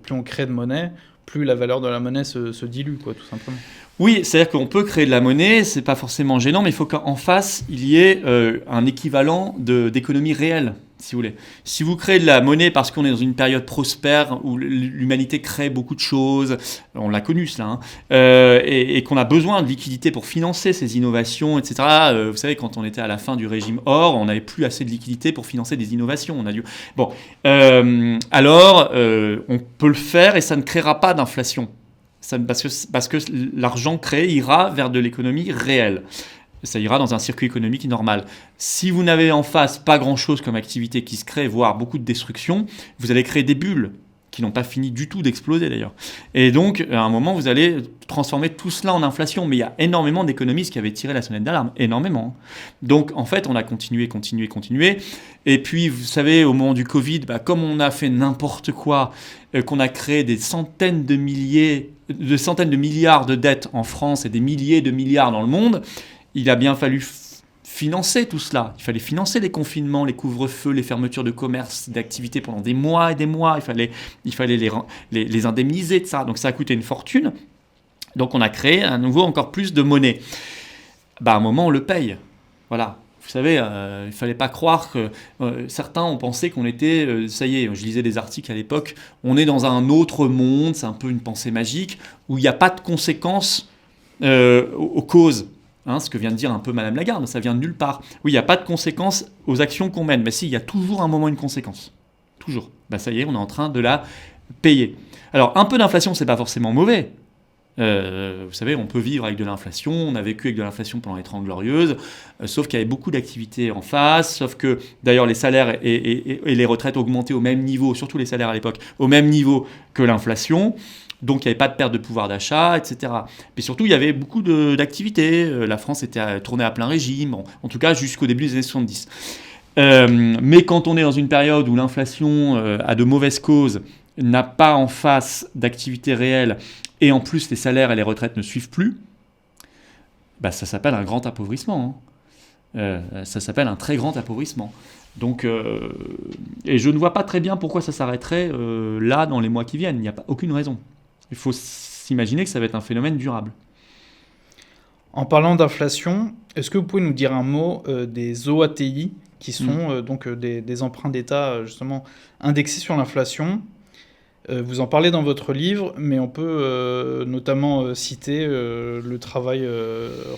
plus on crée de monnaie, plus la valeur de la monnaie se dilue, quoi, tout simplement. Oui, c'est-à-dire qu'on peut créer de la monnaie, c'est pas forcément gênant, mais il faut qu'en face, il y ait un équivalent d'économie réelle, si vous voulez. Si vous créez de la monnaie parce qu'on est dans une période prospère où l'humanité crée beaucoup de choses, on l'a connu cela, et qu'on a besoin de liquidité pour financer ces innovations, etc. Vous savez, quand on était à la fin du régime or, on n'avait plus assez de liquidité pour financer des innovations. On a dû... Bon, alors, on peut le faire et ça ne créera pas d'inflation. Parce que l'argent créé ira vers de l'économie réelle. Ça ira dans un circuit économique normal. Si vous n'avez en face pas grand-chose comme activité qui se crée, voire beaucoup de destruction, vous allez créer des bulles qui n'ont pas fini du tout d'exploser d'ailleurs. Et donc, à un moment, vous allez transformer tout cela en inflation. Mais il y a énormément d'économistes qui avaient tiré la sonnette d'alarme. Énormément. Donc, en fait, on a continué. Et puis, vous savez, au moment du Covid, comme on a fait n'importe quoi, qu'on a créé des centaines de milliards de dettes en France et des milliers de milliards dans le monde, il a bien fallu financer tout cela. Il fallait financer les confinements, les couvre-feux, les fermetures de commerces, d'activités pendant des mois et des mois. Il fallait les indemniser de ça. Donc ça a coûté une fortune. Donc on a créé à nouveau encore plus de monnaie. À un moment, on le paye. Voilà. Vous savez, il ne fallait pas croire que certains ont pensé qu'on était, ça y est, je lisais des articles à l'époque, on est dans un autre monde, c'est un peu une pensée magique, où il n'y a pas de conséquences aux causes. Ce que vient de dire un peu Madame Lagarde, ça vient de nulle part. Oui, il n'y a pas de conséquences aux actions qu'on mène. Mais si, il y a toujours un moment une conséquence. Toujours. Ça y est, on est en train de la payer. Alors, un peu d'inflation, c'est pas forcément mauvais. Vous savez, on peut vivre avec de l'inflation. On a vécu avec de l'inflation pendant les 30 Glorieuses. Sauf qu'il y avait beaucoup d'activités en face. Sauf que, d'ailleurs, les salaires et les retraites augmentaient au même niveau, surtout les salaires à l'époque, au même niveau que l'inflation. Donc, il n'y avait pas de perte de pouvoir d'achat, etc. Mais surtout, il y avait beaucoup d'activités. La France était tournée à plein régime, en tout cas jusqu'au début des années 70. Mais quand on est dans une période où l'inflation a de mauvaises causes, n'a pas en face d'activité réelle, et en plus les salaires et les retraites ne suivent plus, ça s'appelle un grand appauvrissement. Ça s'appelle un très grand appauvrissement. Donc, et je ne vois pas très bien pourquoi ça s'arrêterait là dans les mois qui viennent. Il n'y a aucune raison. Il faut s'imaginer que ça va être un phénomène durable. En parlant d'inflation, est-ce que vous pouvez nous dire un mot des OATI, qui sont donc des emprunts d'État justement indexés sur l'inflation? Vous en parlez dans votre livre, mais on peut notamment citer le travail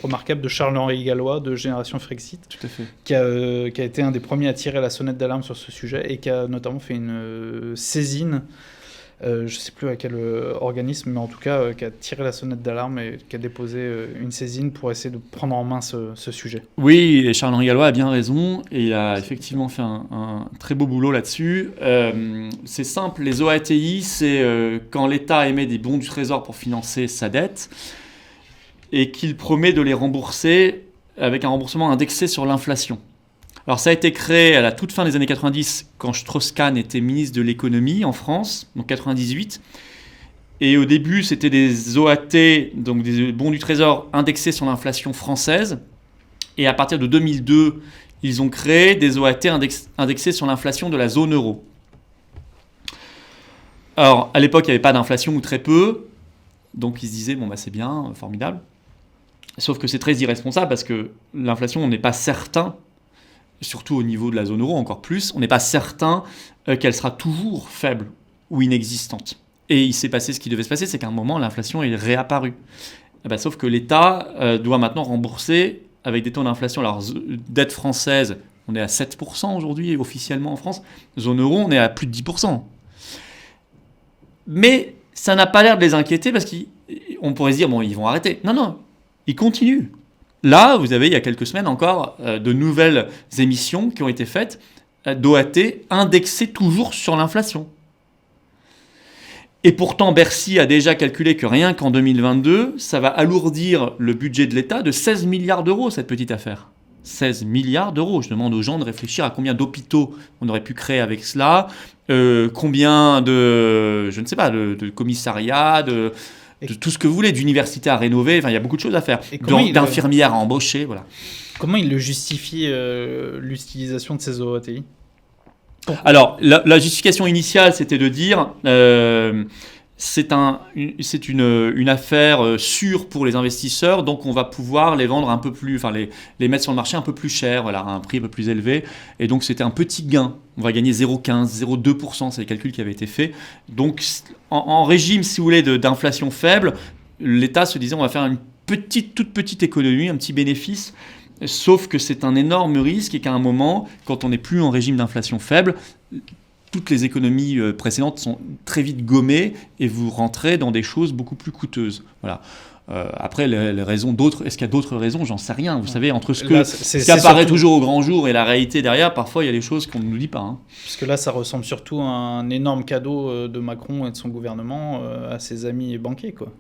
remarquable de Charles-Henri Gallois de Génération Frexit, tout à fait. Qui a été un des premiers à tirer la sonnette d'alarme sur ce sujet et qui a notamment fait une saisine. Je ne sais plus à quel organisme, mais en tout cas qui a tiré la sonnette d'alarme et qui a déposé une saisine pour essayer de prendre en main ce sujet. Oui, et Charles-Henri Gallois a bien raison, et il a effectivement fait un très beau boulot là-dessus. C'est simple, les OATI, c'est quand l'État émet des bons du Trésor pour financer sa dette, et qu'il promet de les rembourser avec un remboursement indexé sur l'inflation. Alors ça a été créé à la toute fin des années 90, quand Strauss-Kahn était ministre de l'économie en France, donc 98. Et au début, c'était des OAT, donc des bons du Trésor indexés sur l'inflation française. Et à partir de 2002, ils ont créé des OAT indexés sur l'inflation de la zone euro. Alors, à l'époque, il n'y avait pas d'inflation ou très peu. Donc, ils se disaient, bon, bah, c'est bien, formidable. Sauf que c'est très irresponsable parce que l'inflation, on n'est pas certain, surtout au niveau de la zone euro encore plus, on n'est pas certain qu'elle sera toujours faible ou inexistante. Et il s'est passé ce qui devait se passer, c'est qu'à un moment, l'inflation est réapparue. Sauf que l'État doit maintenant rembourser avec des taux d'inflation. Alors, dette française, on est à 7% aujourd'hui officiellement en France. Zone euro, on est à plus de 10%. Mais ça n'a pas l'air de les inquiéter parce qu'on pourrait se dire, bon, ils vont arrêter. Non, ils continuent. Là, vous avez, il y a quelques semaines encore, de nouvelles émissions qui ont été faites d'OAT indexées toujours sur l'inflation. Et pourtant, Bercy a déjà calculé que rien qu'en 2022, ça va alourdir le budget de l'État de 16 milliards d'euros, cette petite affaire. 16 milliards d'euros. Je demande aux gens de réfléchir à combien d'hôpitaux on aurait pu créer avec cela, combien de, je ne sais pas, de commissariats, de tout ce que vous voulez, d'universités à rénover. Enfin, il y a beaucoup de choses à faire, d'infirmières à embaucher, voilà. Comment il le justifie, l'utilisation de ces OATI ? Alors, la justification initiale, c'était de dire c'est une affaire sûre pour les investisseurs, donc on va pouvoir les vendre un peu plus, enfin les mettre sur le marché un peu plus cher, voilà, à un prix un peu plus élevé. Et donc c'était un petit gain. On va gagner 0,15, 0,2%, c'est les calculs qui avaient été faits. Donc en régime, si vous voulez, d'inflation faible, l'État se disait on va faire une toute petite économie, un petit bénéfice. Sauf que c'est un énorme risque et qu'à un moment, quand on n'est plus en régime d'inflation faible, toutes les économies précédentes sont très vite gommées et vous rentrez dans des choses beaucoup plus coûteuses. Voilà. Après, les raisons d'autres, est-ce qu'il y a d'autres raisons ? J'en sais rien. Vous savez, entre ce qui apparaît toujours au grand jour et la réalité derrière, parfois il y a des choses qu'on ne nous dit pas. Hein. Parce que là, ça ressemble surtout à un énorme cadeau de Macron et de son gouvernement à ses amis banquiers, quoi.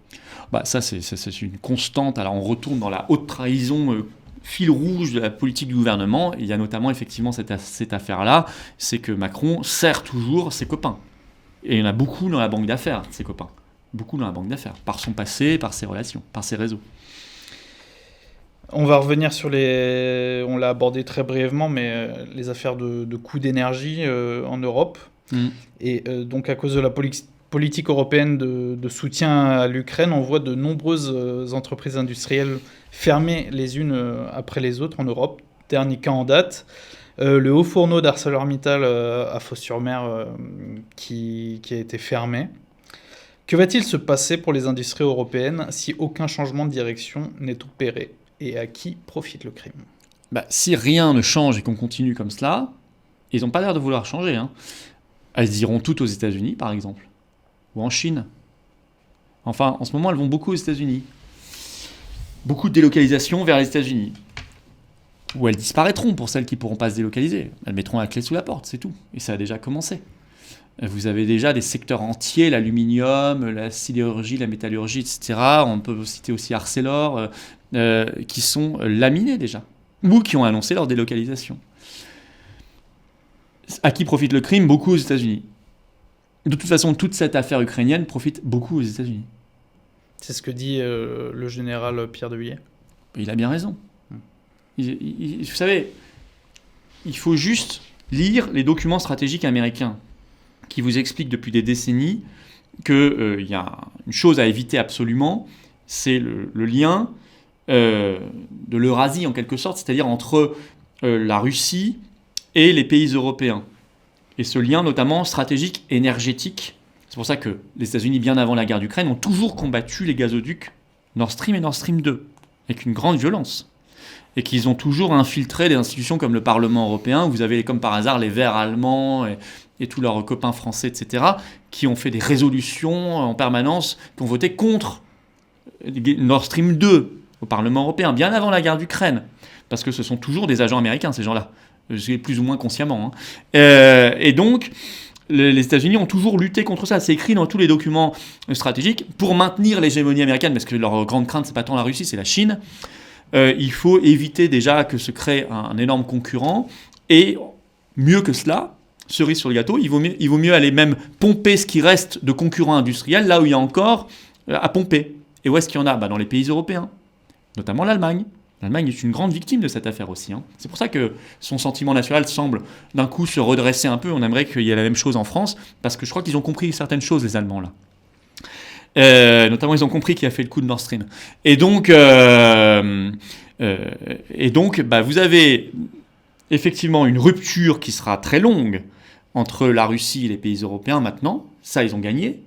Ça, c'est une constante. Alors, on retourne dans la haute trahison fil rouge de la politique du gouvernement. Il y a notamment effectivement cette affaire-là, c'est que Macron sert toujours ses copains. Et il y en a beaucoup dans la banque d'affaires, ses copains. Beaucoup dans la banque d'affaires, par son passé, par ses relations, par ses réseaux. On va revenir sur on l'a abordé très brièvement, mais les affaires de coûts d'énergie en Europe. Et donc à cause de la politique européenne de soutien à l'Ukraine, on voit de nombreuses entreprises industrielles fermer les unes après les autres en Europe. Dernier cas en date, le haut fourneau d'ArcelorMittal à Fos-sur-Mer qui a été fermé. Que va-t-il se passer pour les industries européennes si aucun changement de direction n'est opéré ? Et à qui profite le crime ? Si rien ne change et qu'on continue comme cela, ils n'ont pas l'air de vouloir changer. Hein. Elles iront toutes aux États-Unis, par exemple, ou en Chine. Enfin, en ce moment, elles vont beaucoup aux États-Unis. Beaucoup de délocalisation vers les États-Unis. Ou elles disparaîtront pour celles qui ne pourront pas se délocaliser. Elles mettront la clé sous la porte, c'est tout. Et ça a déjà commencé. Vous avez déjà des secteurs entiers, l'aluminium, la sidérurgie, la métallurgie, etc. On peut citer aussi Arcelor, qui sont laminés déjà, ou qui ont annoncé leur délocalisation. À qui profite le crime ? Beaucoup aux États-Unis. De toute façon, toute cette affaire ukrainienne profite beaucoup aux États-Unis. C'est ce que dit le général Pierre de Villiers. Il a bien raison. Vous savez, il faut juste lire les documents stratégiques américains qui vous expliquent depuis des décennies qu'il y a une chose à éviter absolument, c'est le lien de l'Eurasie en quelque sorte, c'est-à-dire entre la Russie et les pays européens. Et ce lien notamment stratégique, énergétique. C'est pour ça que les États-Unis, bien avant la guerre d'Ukraine, ont toujours combattu les gazoducs Nord Stream et Nord Stream 2, avec une grande violence. Et qu'ils ont toujours infiltré des institutions comme le Parlement européen, où vous avez comme par hasard les Verts allemands et tous leurs copains français, etc., qui ont fait des résolutions en permanence, qui ont voté contre Nord Stream 2 au Parlement européen, bien avant la guerre d'Ukraine. Parce que ce sont toujours des agents américains, ces gens-là, plus ou moins consciemment. Hein. Et donc, les États-Unis ont toujours lutté contre ça. C'est écrit dans tous les documents stratégiques. Pour maintenir l'hégémonie américaine, parce que leur grande crainte, c'est pas tant la Russie, c'est la Chine, il faut éviter déjà que se crée un énorme concurrent. Et mieux que cela, cerise sur le gâteau, il vaut mieux aller même pomper ce qui reste de concurrents industriels, là où il y a encore à pomper. Et où est-ce qu'il y en a ? Dans les pays européens, notamment l'Allemagne, L'Allemagne est une grande victime de cette affaire aussi. C'est pour ça que son sentiment national semble d'un coup se redresser un peu. On aimerait qu'il y ait la même chose en France, parce que je crois qu'ils ont compris certaines choses, les Allemands, là. Notamment, ils ont compris qui a fait le coup de Nord Stream. Et donc, vous avez effectivement une rupture qui sera très longue entre la Russie et les pays européens maintenant. Ça, ils ont gagné.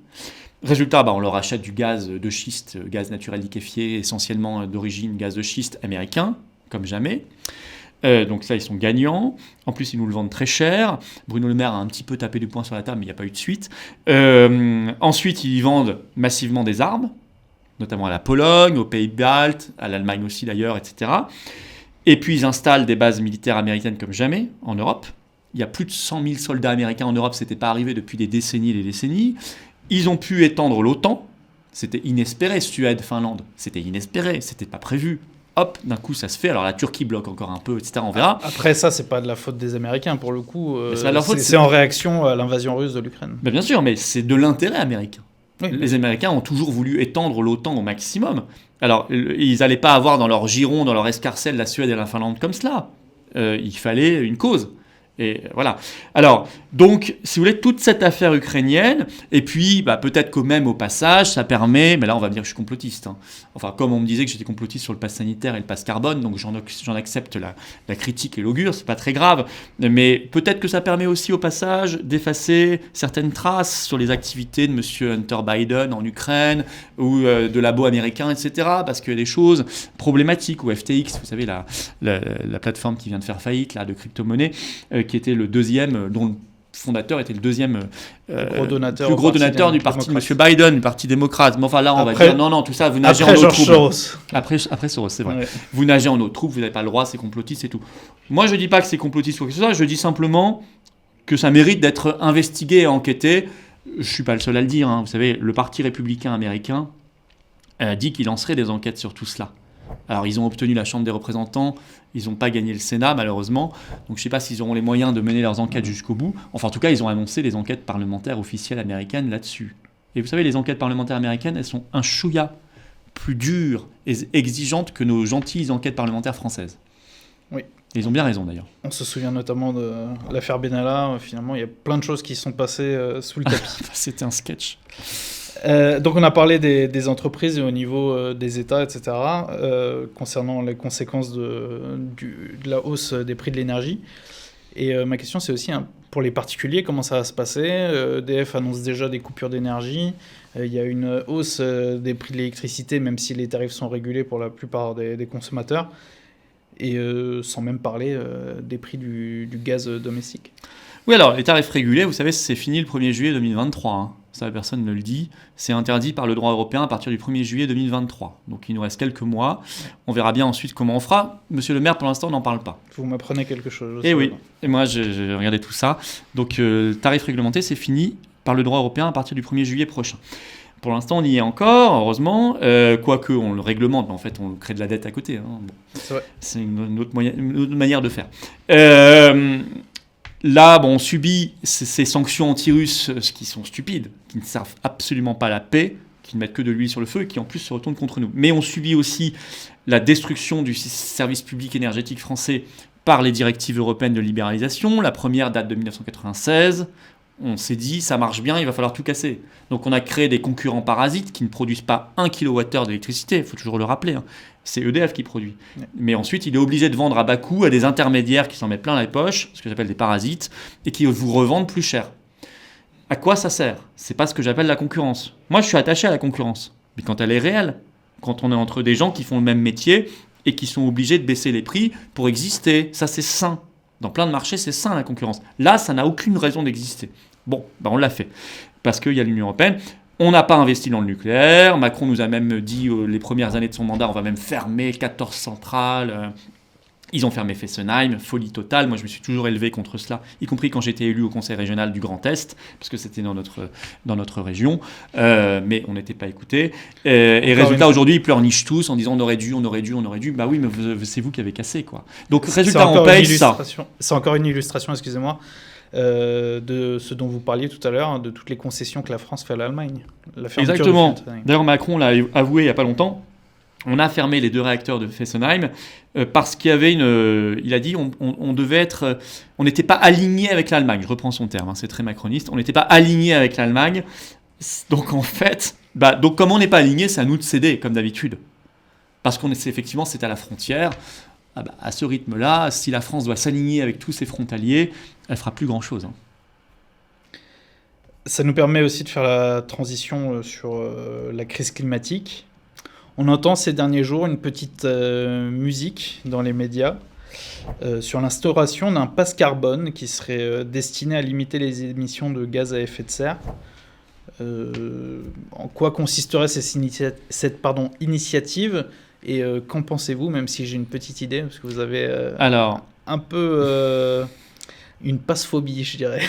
Résultat, on leur achète du gaz de schiste, gaz naturel liquéfié, essentiellement d'origine gaz de schiste américain, comme jamais. Donc ça, ils sont gagnants. En plus, ils nous le vendent très cher. Bruno Le Maire a un petit peu tapé du poing sur la table, mais il n'y a pas eu de suite. Ensuite, ils vendent massivement des armes, notamment à la Pologne, aux pays baltes, à l'Allemagne aussi d'ailleurs, etc. Et puis, ils installent des bases militaires américaines comme jamais en Europe. Il y a plus de 100 000 soldats américains en Europe, ce n'était pas arrivé depuis des décennies et des décennies. Ils ont pu étendre l'OTAN. C'était inespéré, Suède, Finlande. C'était inespéré, c'était pas prévu. Hop, d'un coup, ça se fait. Alors la Turquie bloque encore un peu, etc. On verra. Après ça, c'est pas de la faute des Américains pour le coup. C'est en réaction à l'invasion russe de l'Ukraine. Bien sûr, mais c'est de l'intérêt américain. Oui. Les Américains ont toujours voulu étendre l'OTAN au maximum. Alors, ils n'allaient pas avoir dans leur giron, dans leur escarcelle, la Suède et la Finlande comme cela. Il fallait une cause. Et voilà. Alors, donc, si vous voulez, toute cette affaire ukrainienne, et puis peut-être que même au passage, ça permet, mais là on va me dire que je suis complotiste. Enfin, comme on me disait que j'étais complotiste sur le pass sanitaire et le pass carbone, donc j'en accepte la critique et l'augure, c'est pas très grave, mais peut-être que ça permet aussi au passage d'effacer certaines traces sur les activités de M. Hunter Biden en Ukraine, ou de labos américains, etc., parce qu'il y a des choses problématiques, ou FTX, vous savez, la plateforme qui vient de faire faillite, là, de crypto-monnaie, qui était le deuxième, dont le fondateur était le deuxième plus gros donateur du parti de M. Biden, du parti démocrate. Mais enfin là, on va dire non, tout ça, vous nagez en eau trouble. Soros. Après Soros, c'est vrai. Ouais. Vous nagez en eau trouble, vous n'avez pas le droit, c'est complotiste et tout. Moi, je dis pas que c'est complotiste ou quelque chose, je dis simplement que ça mérite d'être investigué et enquêté. Je suis pas le seul à le dire. Vous savez, le Parti républicain américain dit qu'il lancerait des enquêtes sur tout cela. Alors, ils ont obtenu la Chambre des représentants, ils n'ont pas gagné le Sénat, malheureusement. Donc, je ne sais pas s'ils auront les moyens de mener leurs enquêtes jusqu'au bout. Enfin, en tout cas, ils ont annoncé les enquêtes parlementaires officielles américaines là-dessus. Et vous savez, les enquêtes parlementaires américaines, elles sont un chouïa plus dures et exigeantes que nos gentilles enquêtes parlementaires françaises. Oui. Et ils ont bien raison, d'ailleurs. On se souvient notamment de l'affaire Benalla. Finalement, il y a plein de choses qui sont passées sous le tapis. C'était un sketch. Donc on a parlé des entreprises et au niveau des États, etc., concernant les conséquences de la hausse des prix de l'énergie. Et ma question, c'est aussi pour les particuliers, comment ça va se passer. EDF annonce déjà des coupures d'énergie. Il y a une hausse des prix de l'électricité, même si les tarifs sont régulés pour la plupart des consommateurs. Et sans même parler des prix du gaz domestique. Oui, alors les tarifs régulés, vous savez, c'est fini le 1er juillet 2023. Ça, personne ne le dit. C'est interdit par le droit européen à partir du 1er juillet 2023. Donc il nous reste quelques mois. On verra bien ensuite comment on fera. Monsieur le maire, pour l'instant, on n'en parle pas. Vous m'apprenez quelque chose. Et oui, et moi j'ai regardé tout ça. Donc tarif réglementé, c'est fini par le droit européen à partir du 1er juillet prochain. Pour l'instant, on y est encore, heureusement. Quoique, on le réglemente, mais en fait, on crée de la dette à côté. Bon. C'est vrai. C'est une autre manière de faire. Là, on subit ces sanctions anti-russes, qui sont stupides, qui ne servent absolument pas à la paix, qui ne mettent que de l'huile sur le feu et qui en plus se retournent contre nous. Mais on subit aussi la destruction du service public énergétique français par les directives européennes de libéralisation. La première date de 1996. On s'est dit, ça marche bien, il va falloir tout casser. Donc on a créé des concurrents parasites qui ne produisent pas 1 kWh d'électricité, il faut toujours le rappeler. C'est EDF qui produit. Ouais. Mais ensuite, il est obligé de vendre à bas coût à des intermédiaires qui s'en mettent plein la poche, ce que j'appelle des parasites, et qui vous revendent plus cher. À quoi ça sert ? C'est pas ce que j'appelle la concurrence. Moi, je suis attaché à la concurrence. Mais quand elle est réelle, quand on est entre des gens qui font le même métier et qui sont obligés de baisser les prix pour exister, ça c'est sain. Dans plein de marchés, c'est sain la concurrence. Là, ça n'a aucune raison d'exister. Bon, on l'a fait. Parce qu'il y a l'Union européenne. On n'a pas investi dans le nucléaire. Macron nous a même dit, les premières années de son mandat, on va même fermer 14 centrales. Ils ont fermé Fessenheim, folie totale. Moi, je me suis toujours élevé contre cela, y compris quand j'étais élu au conseil régional du Grand Est, parce que c'était dans notre région. Mais on n'était pas écoutés. Et résultat, aujourd'hui, ils pleurnichent tous en disant on aurait dû. Bah oui, mais c'est vous qui avez cassé, quoi. Donc, résultat, on paye ça. C'est encore une illustration, excusez-moi, de ce dont vous parliez tout à l'heure, de toutes les concessions que la France fait à l'Allemagne. Exactement. D'ailleurs, Macron l'a avoué il n'y a pas longtemps. on a fermé les 2 réacteurs de Fessenheim parce qu'il y avait il a dit on devait être, on n'était pas aligné avec l'Allemagne. Je reprends son terme, c'est très macroniste. On n'était pas aligné avec l'Allemagne. Donc en fait, donc comme on n'est pas aligné, c'est à nous de céder comme d'habitude. Parce effectivement, c'est à la frontière. À ce rythme-là, si la France doit s'aligner avec tous ses frontaliers, elle fera plus grand-chose. Ça nous permet aussi de faire la transition sur la crise climatique. On entend ces derniers jours une petite musique dans les médias sur l'instauration d'un pass carbone qui serait destiné à limiter les émissions de gaz à effet de serre. En quoi consisterait cette initiative et qu'en pensez-vous, même si j'ai une petite idée, parce que vous avez un peu une passe-phobie, je dirais.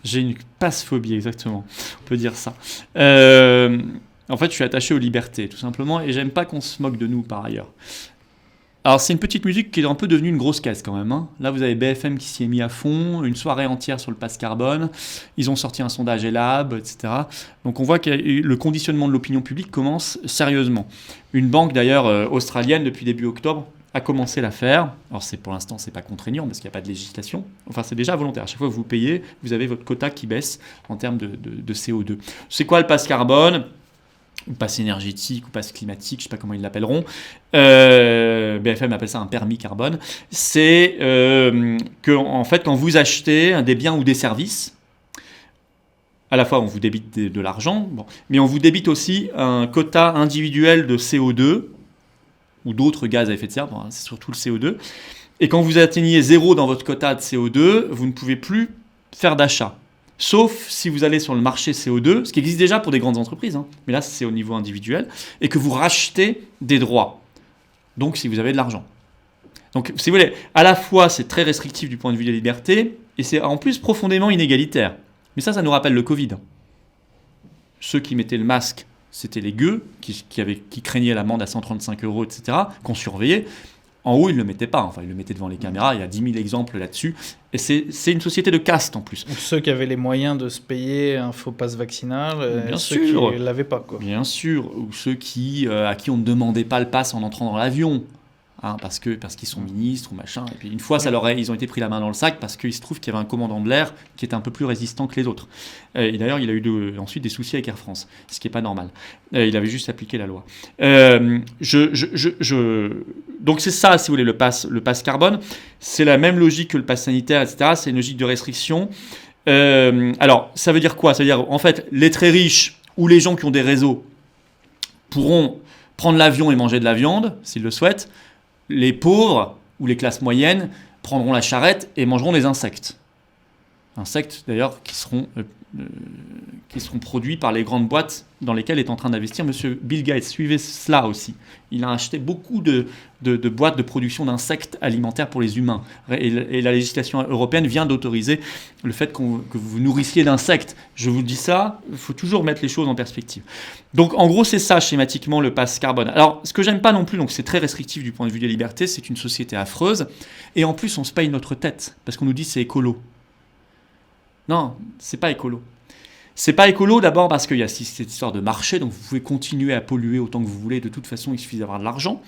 J'ai une passe-phobie, exactement. On peut dire ça. En fait, je suis attaché aux libertés, tout simplement, et j'aime pas qu'on se moque de nous, par ailleurs. Alors, c'est une petite musique qui est un peu devenue une grosse caisse, quand même. Là, vous avez BFM qui s'y est mis à fond, une soirée entière sur le pass carbone. Ils ont sorti un sondage Elab, etc. Donc, on voit que le conditionnement de l'opinion publique commence sérieusement. Une banque, d'ailleurs, australienne, depuis début octobre, a commencé l'affaire. Alors, pour l'instant, c'est pas contraignant, parce qu'il n'y a pas de législation. Enfin, c'est déjà volontaire. À chaque fois que vous payez, vous avez votre quota qui baisse en termes de CO2. C'est quoi le pass carbone ? Ou passe énergétique, ou passe climatique, je ne sais pas comment ils l'appelleront. BFM appelle ça un permis carbone. C'est que, en fait, quand vous achetez des biens ou des services, à la fois on vous débite de l'argent, mais on vous débite aussi un quota individuel de CO2 ou d'autres gaz à effet de serre, c'est surtout le CO2. Et quand vous atteignez 0 dans votre quota de CO2, vous ne pouvez plus faire d'achat. Sauf si vous allez sur le marché CO2, ce qui existe déjà pour des grandes entreprises, mais là c'est au niveau individuel, et que vous rachetez des droits. Donc si vous avez de l'argent. Donc si vous voulez, à la fois c'est très restrictif du point de vue des libertés, et c'est en plus profondément inégalitaire. Mais ça nous rappelle le Covid. Ceux qui mettaient le masque, c'était les gueux, qui craignaient l'amende à 135 €, etc., qu'on surveillait. En haut, ils ne le mettaient pas. Enfin, ils le mettaient devant les caméras. Il y a 10 000 exemples là-dessus. Et c'est une société de caste, en plus. Ceux qui avaient les moyens de se payer un faux pass vaccinal, bien ceux sûr. qui ne l'avaient pas, quoi. Bien sûr. Ou ceux à qui on ne demandait pas le pass en entrant dans l'avion. Parce qu'ils sont ministres ou machin. Et puis une fois, ils ont été pris la main dans le sac parce qu'il se trouve qu'il y avait un commandant de l'air qui était un peu plus résistant que les autres. Et d'ailleurs, il a eu ensuite des soucis avec Air France, ce qui n'est pas normal. Il avait juste appliqué la loi. Donc c'est ça, si vous voulez, le pass carbone. C'est la même logique que le pass sanitaire, etc. C'est une logique de restriction. Alors, ça veut dire quoi ? Ça veut dire, en fait, les très riches ou les gens qui ont des réseaux pourront prendre l'avion et manger de la viande, s'ils le souhaitent. Les pauvres ou les classes moyennes prendront la charrette et mangeront des insectes. Insectes d'ailleurs qui seront produits par les grandes boîtes dans lesquelles est en train d'investir Monsieur Bill Gates. Suivez cela aussi. Il a acheté beaucoup de boîtes de production d'insectes alimentaires pour les humains. Et la législation européenne vient d'autoriser le fait que vous vous nourrissiez d'insectes. Je vous dis ça, il faut toujours mettre les choses en perspective. Donc en gros, c'est ça schématiquement le pass carbone. Alors ce que j'aime pas non plus, donc c'est très restrictif du point de vue des libertés, c'est une société affreuse. Et en plus, on se paye notre tête parce qu'on nous dit c'est écolo. Non, c'est pas écolo. C'est pas écolo d'abord parce qu'il y a cette histoire de marché, donc vous pouvez continuer à polluer autant que vous voulez, de toute façon il suffit d'avoir de l'argent.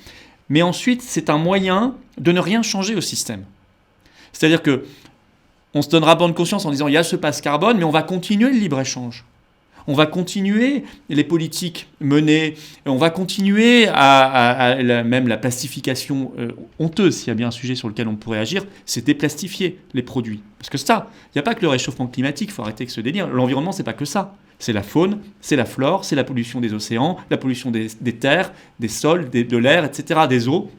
Mais ensuite, c'est un moyen de ne rien changer au système. C'est-à-dire que on se donnera bonne conscience en disant il y a ce pass carbone, mais on va continuer le libre-échange. On va continuer les politiques menées, on va continuer même la plastification honteuse, s'il y a bien un sujet sur lequel on pourrait agir, c'est déplastifier les produits. Parce que ça, il n'y a pas que le réchauffement climatique, il faut arrêter avec ce délire. L'environnement, c'est pas que ça. C'est la faune, c'est la flore, c'est la pollution des océans, la pollution des terres, des sols, de l'air, etc., des eaux.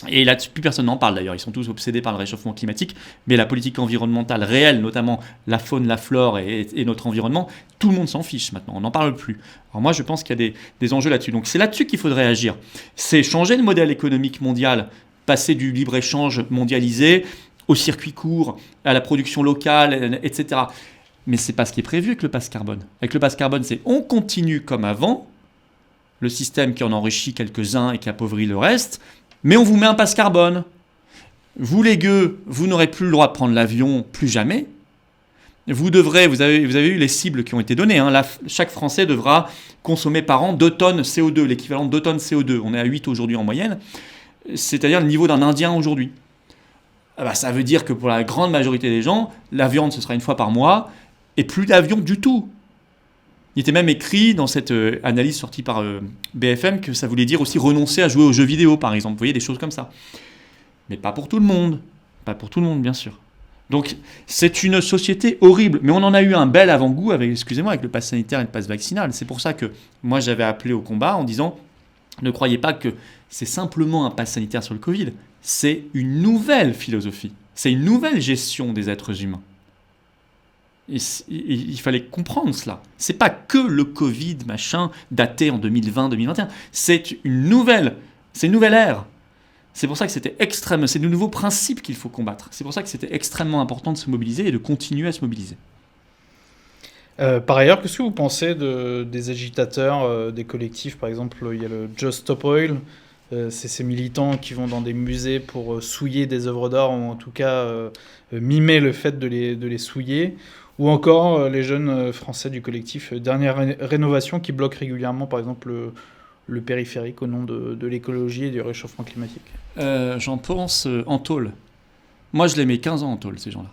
Et là, plus personne n'en parle d'ailleurs, ils sont tous obsédés par le réchauffement climatique, mais la politique environnementale réelle, notamment la faune, la flore et notre environnement, tout le monde s'en fiche maintenant, on n'en parle plus. Alors moi je pense qu'il y a des enjeux là-dessus, donc c'est là-dessus qu'il faudrait agir. C'est changer le modèle économique mondial, passer du libre-échange mondialisé au circuit court, à la production locale, etc. Mais c'est pas ce qui est prévu avec le pass carbone. Avec le pass carbone, c'est on continue comme avant, le système qui en enrichit quelques-uns et qui appauvrit le reste, mais on vous met un pass carbone. Vous les gueux, vous n'aurez plus le droit de prendre l'avion, plus jamais. vous avez eu les cibles qui ont été données. Hein. Là, chaque Français devra consommer par an 2 tonnes CO2, l'équivalent de 2 tonnes CO2. On est à 8 aujourd'hui en moyenne, c'est-à-dire le niveau d'un Indien aujourd'hui. Ça veut dire que pour la grande majorité des gens, la viande, ce sera une fois par mois, et plus d'avion du tout. Il était même écrit dans cette analyse sortie par BFM que ça voulait dire aussi renoncer à jouer aux jeux vidéo, par exemple. Vous voyez, des choses comme ça. Mais pas pour tout le monde. Pas pour tout le monde, bien sûr. Donc, c'est une société horrible. Mais on en a eu un bel avant-goût avec le pass sanitaire et le pass vaccinal. C'est pour ça que moi, j'avais appelé au combat en disant ne croyez pas que c'est simplement un pass sanitaire sur le Covid. C'est une nouvelle philosophie. C'est une nouvelle gestion des êtres humains. Il fallait comprendre cela. C'est pas que le Covid, daté en 2020-2021. C'est une nouvelle ère. C'est pour ça que c'est de nouveaux principes qu'il faut combattre. C'est pour ça que c'était extrêmement important de se mobiliser et de continuer à se mobiliser. Par ailleurs, qu'est-ce que vous pensez des agitateurs, des collectifs? Par exemple, il y a le Just Stop Oil. C'est ces militants qui vont dans des musées pour souiller des œuvres d'art, ou en tout cas mimer le fait de les souiller. Ou encore les jeunes français du collectif Dernière Rénovation qui bloquent régulièrement, par exemple, le périphérique au nom de l'écologie et du réchauffement climatique. J'en pense en tôle. Moi, je les mets 15 ans en tôle, ces gens-là.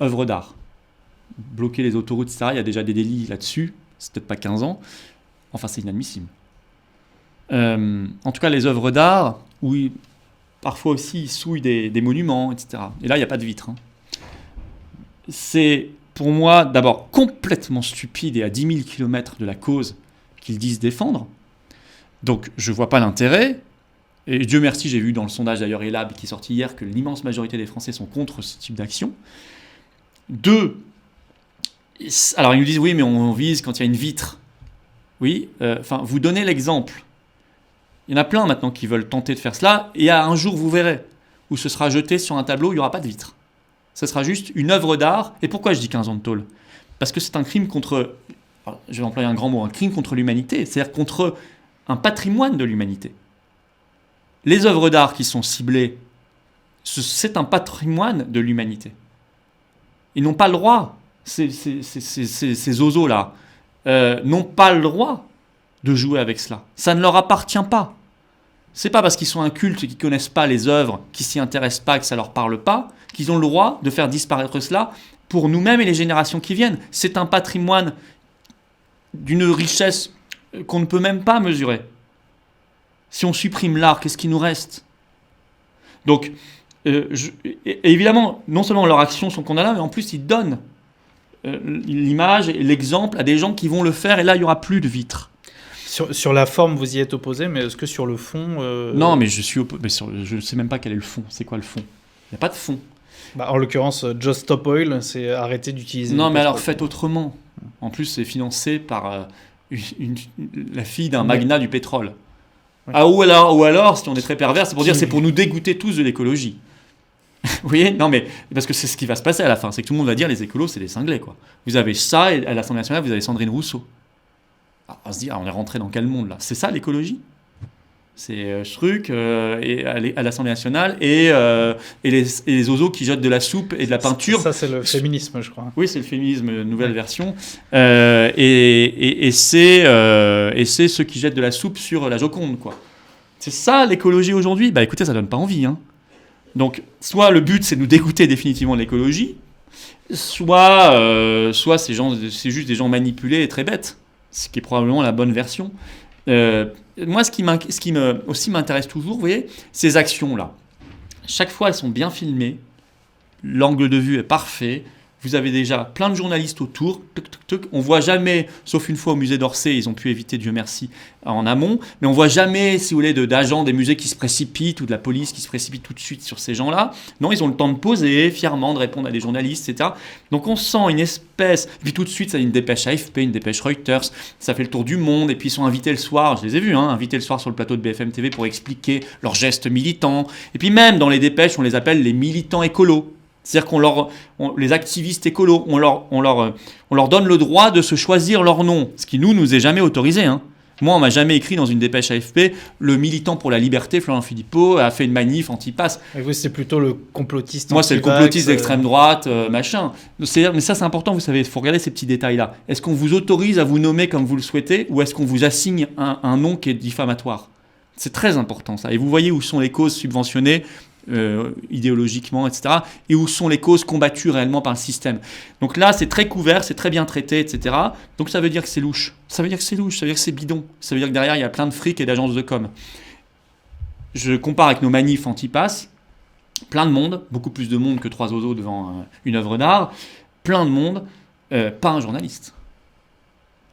Œuvres d'art. Bloquer les autoroutes, etc. Il y a déjà des délits là-dessus. C'est peut-être pas 15 ans. Enfin, c'est inadmissible. En tout cas, les œuvres d'art, où parfois aussi ils souillent des monuments, etc. Et là, il n'y a pas de vitre. Hein. C'est pour moi d'abord complètement stupide et à 10 000 km de la cause qu'ils disent défendre. Donc je ne vois pas l'intérêt. Et Dieu merci, j'ai vu dans le sondage d'ailleurs Elab qui est sorti hier que l'immense majorité des Français sont contre ce type d'action. 2, alors ils nous disent oui mais on vise quand il y a une vitre. Oui, vous donnez l'exemple. Il y en a plein maintenant qui veulent tenter de faire cela et un jour vous verrez où ce sera jeté sur un tableau, il n'y aura pas de vitre. Ce sera juste une œuvre d'art. Et pourquoi je dis 15 ans de tôle ? Parce que c'est un crime contre, je vais employer un grand mot, un crime contre l'humanité, c'est-à-dire contre un patrimoine de l'humanité. Les œuvres d'art qui sont ciblées, c'est un patrimoine de l'humanité. Ils n'ont pas le droit, ces zozos-là, n'ont pas le droit de jouer avec cela. Ça ne leur appartient pas. C'est pas parce qu'ils sont incultes et qu'ils ne connaissent pas les œuvres, qu'ils s'y intéressent pas, que ça leur parle pas, qu'ils ont le droit de faire disparaître cela pour nous-mêmes et les générations qui viennent. C'est un patrimoine d'une richesse qu'on ne peut même pas mesurer. Si on supprime l'art, qu'est-ce qui nous reste ? Donc, évidemment, non seulement leurs actions sont condamnables, mais en plus ils donnent l'image et l'exemple à des gens qui vont le faire, et là il n'y aura plus de vitres. Sur la forme, vous y êtes opposé, mais est-ce que sur le fond... Non, mais je ne sais même pas quel est le fond. C'est quoi le fond ? Il n'y a pas de fond. En l'occurrence, Just Stop Oil, c'est arrêter d'utiliser... Non, mais alors faites autrement. En plus, c'est financé par la fille d'un magnat du pétrole. Oui. Ou alors, si on est très pervers, c'est pour dire c'est pour nous dégoûter tous de l'écologie. Vous voyez ? Non, mais parce que c'est ce qui va se passer à la fin. C'est que tout le monde va dire les écolos, c'est des cinglés, quoi. Vous avez ça, et à l'Assemblée nationale, vous avez Sandrine Rousseau. On se dit, on est rentré dans quel monde là ? C'est ça l'écologie ? C'est Schruck et à l'Assemblée nationale et les ozos qui jettent de la soupe et de la peinture. Ça, c'est le féminisme, je crois. Oui, c'est le féminisme, nouvelle version. Et c'est ceux qui jettent de la soupe sur la Joconde, quoi. C'est ça l'écologie aujourd'hui ? Écoutez, ça donne pas envie. Hein. Donc, soit le but, c'est de nous dégoûter définitivement de l'écologie, soit c'est juste des gens manipulés et très bêtes. Ce qui est probablement la bonne version. Moi, ce qui aussi m'intéresse toujours, vous voyez, ces actions-là. Chaque fois, elles sont bien filmées, l'angle de vue est parfait, vous avez déjà plein de journalistes autour, on voit jamais, sauf une fois au musée d'Orsay, ils ont pu éviter, Dieu merci, en amont, mais on voit jamais, si vous voulez, d'agents des musées qui se précipitent ou de la police qui se précipite tout de suite sur ces gens-là. Non, ils ont le temps de poser, fièrement, de répondre à des journalistes, etc. Donc on sent une espèce, et puis tout de suite, ça a une dépêche AFP, une dépêche Reuters, ça fait le tour du monde, et puis ils sont invités le soir, je les ai vus, invités le soir sur le plateau de BFM TV pour expliquer leurs gestes militants, et puis même dans les dépêches, on les appelle les militants écolos. C'est-à-dire les activistes écolos, on leur donne le droit de se choisir leur nom, ce qui nous est jamais autorisé. Hein. Moi, on m'a jamais écrit dans une dépêche AFP, le militant pour la liberté, Florian Philippot, a fait une manif anti-pass. Et vous, c'est plutôt le complotiste. Moi, c'est le complotiste d'extrême droite, machin. Mais ça, c'est important, vous savez, il faut regarder ces petits détails-là. Est-ce qu'on vous autorise à vous nommer comme vous le souhaitez, ou est-ce qu'on vous assigne un nom qui est diffamatoire ? C'est très important, ça. Et vous voyez où sont les causes subventionnées, idéologiquement, etc., et où sont les causes combattues réellement par le système. Donc là, c'est très couvert, c'est très bien traité, etc. Donc ça veut dire que c'est louche. Ça veut dire que c'est louche, ça veut dire que c'est bidon. Ça veut dire que derrière, il y a plein de fric et d'agences de com. Je compare avec nos manifs anti-pass, plein de monde, beaucoup plus de monde que 3 oiseaux devant une œuvre d'art, plein de monde, pas un journaliste.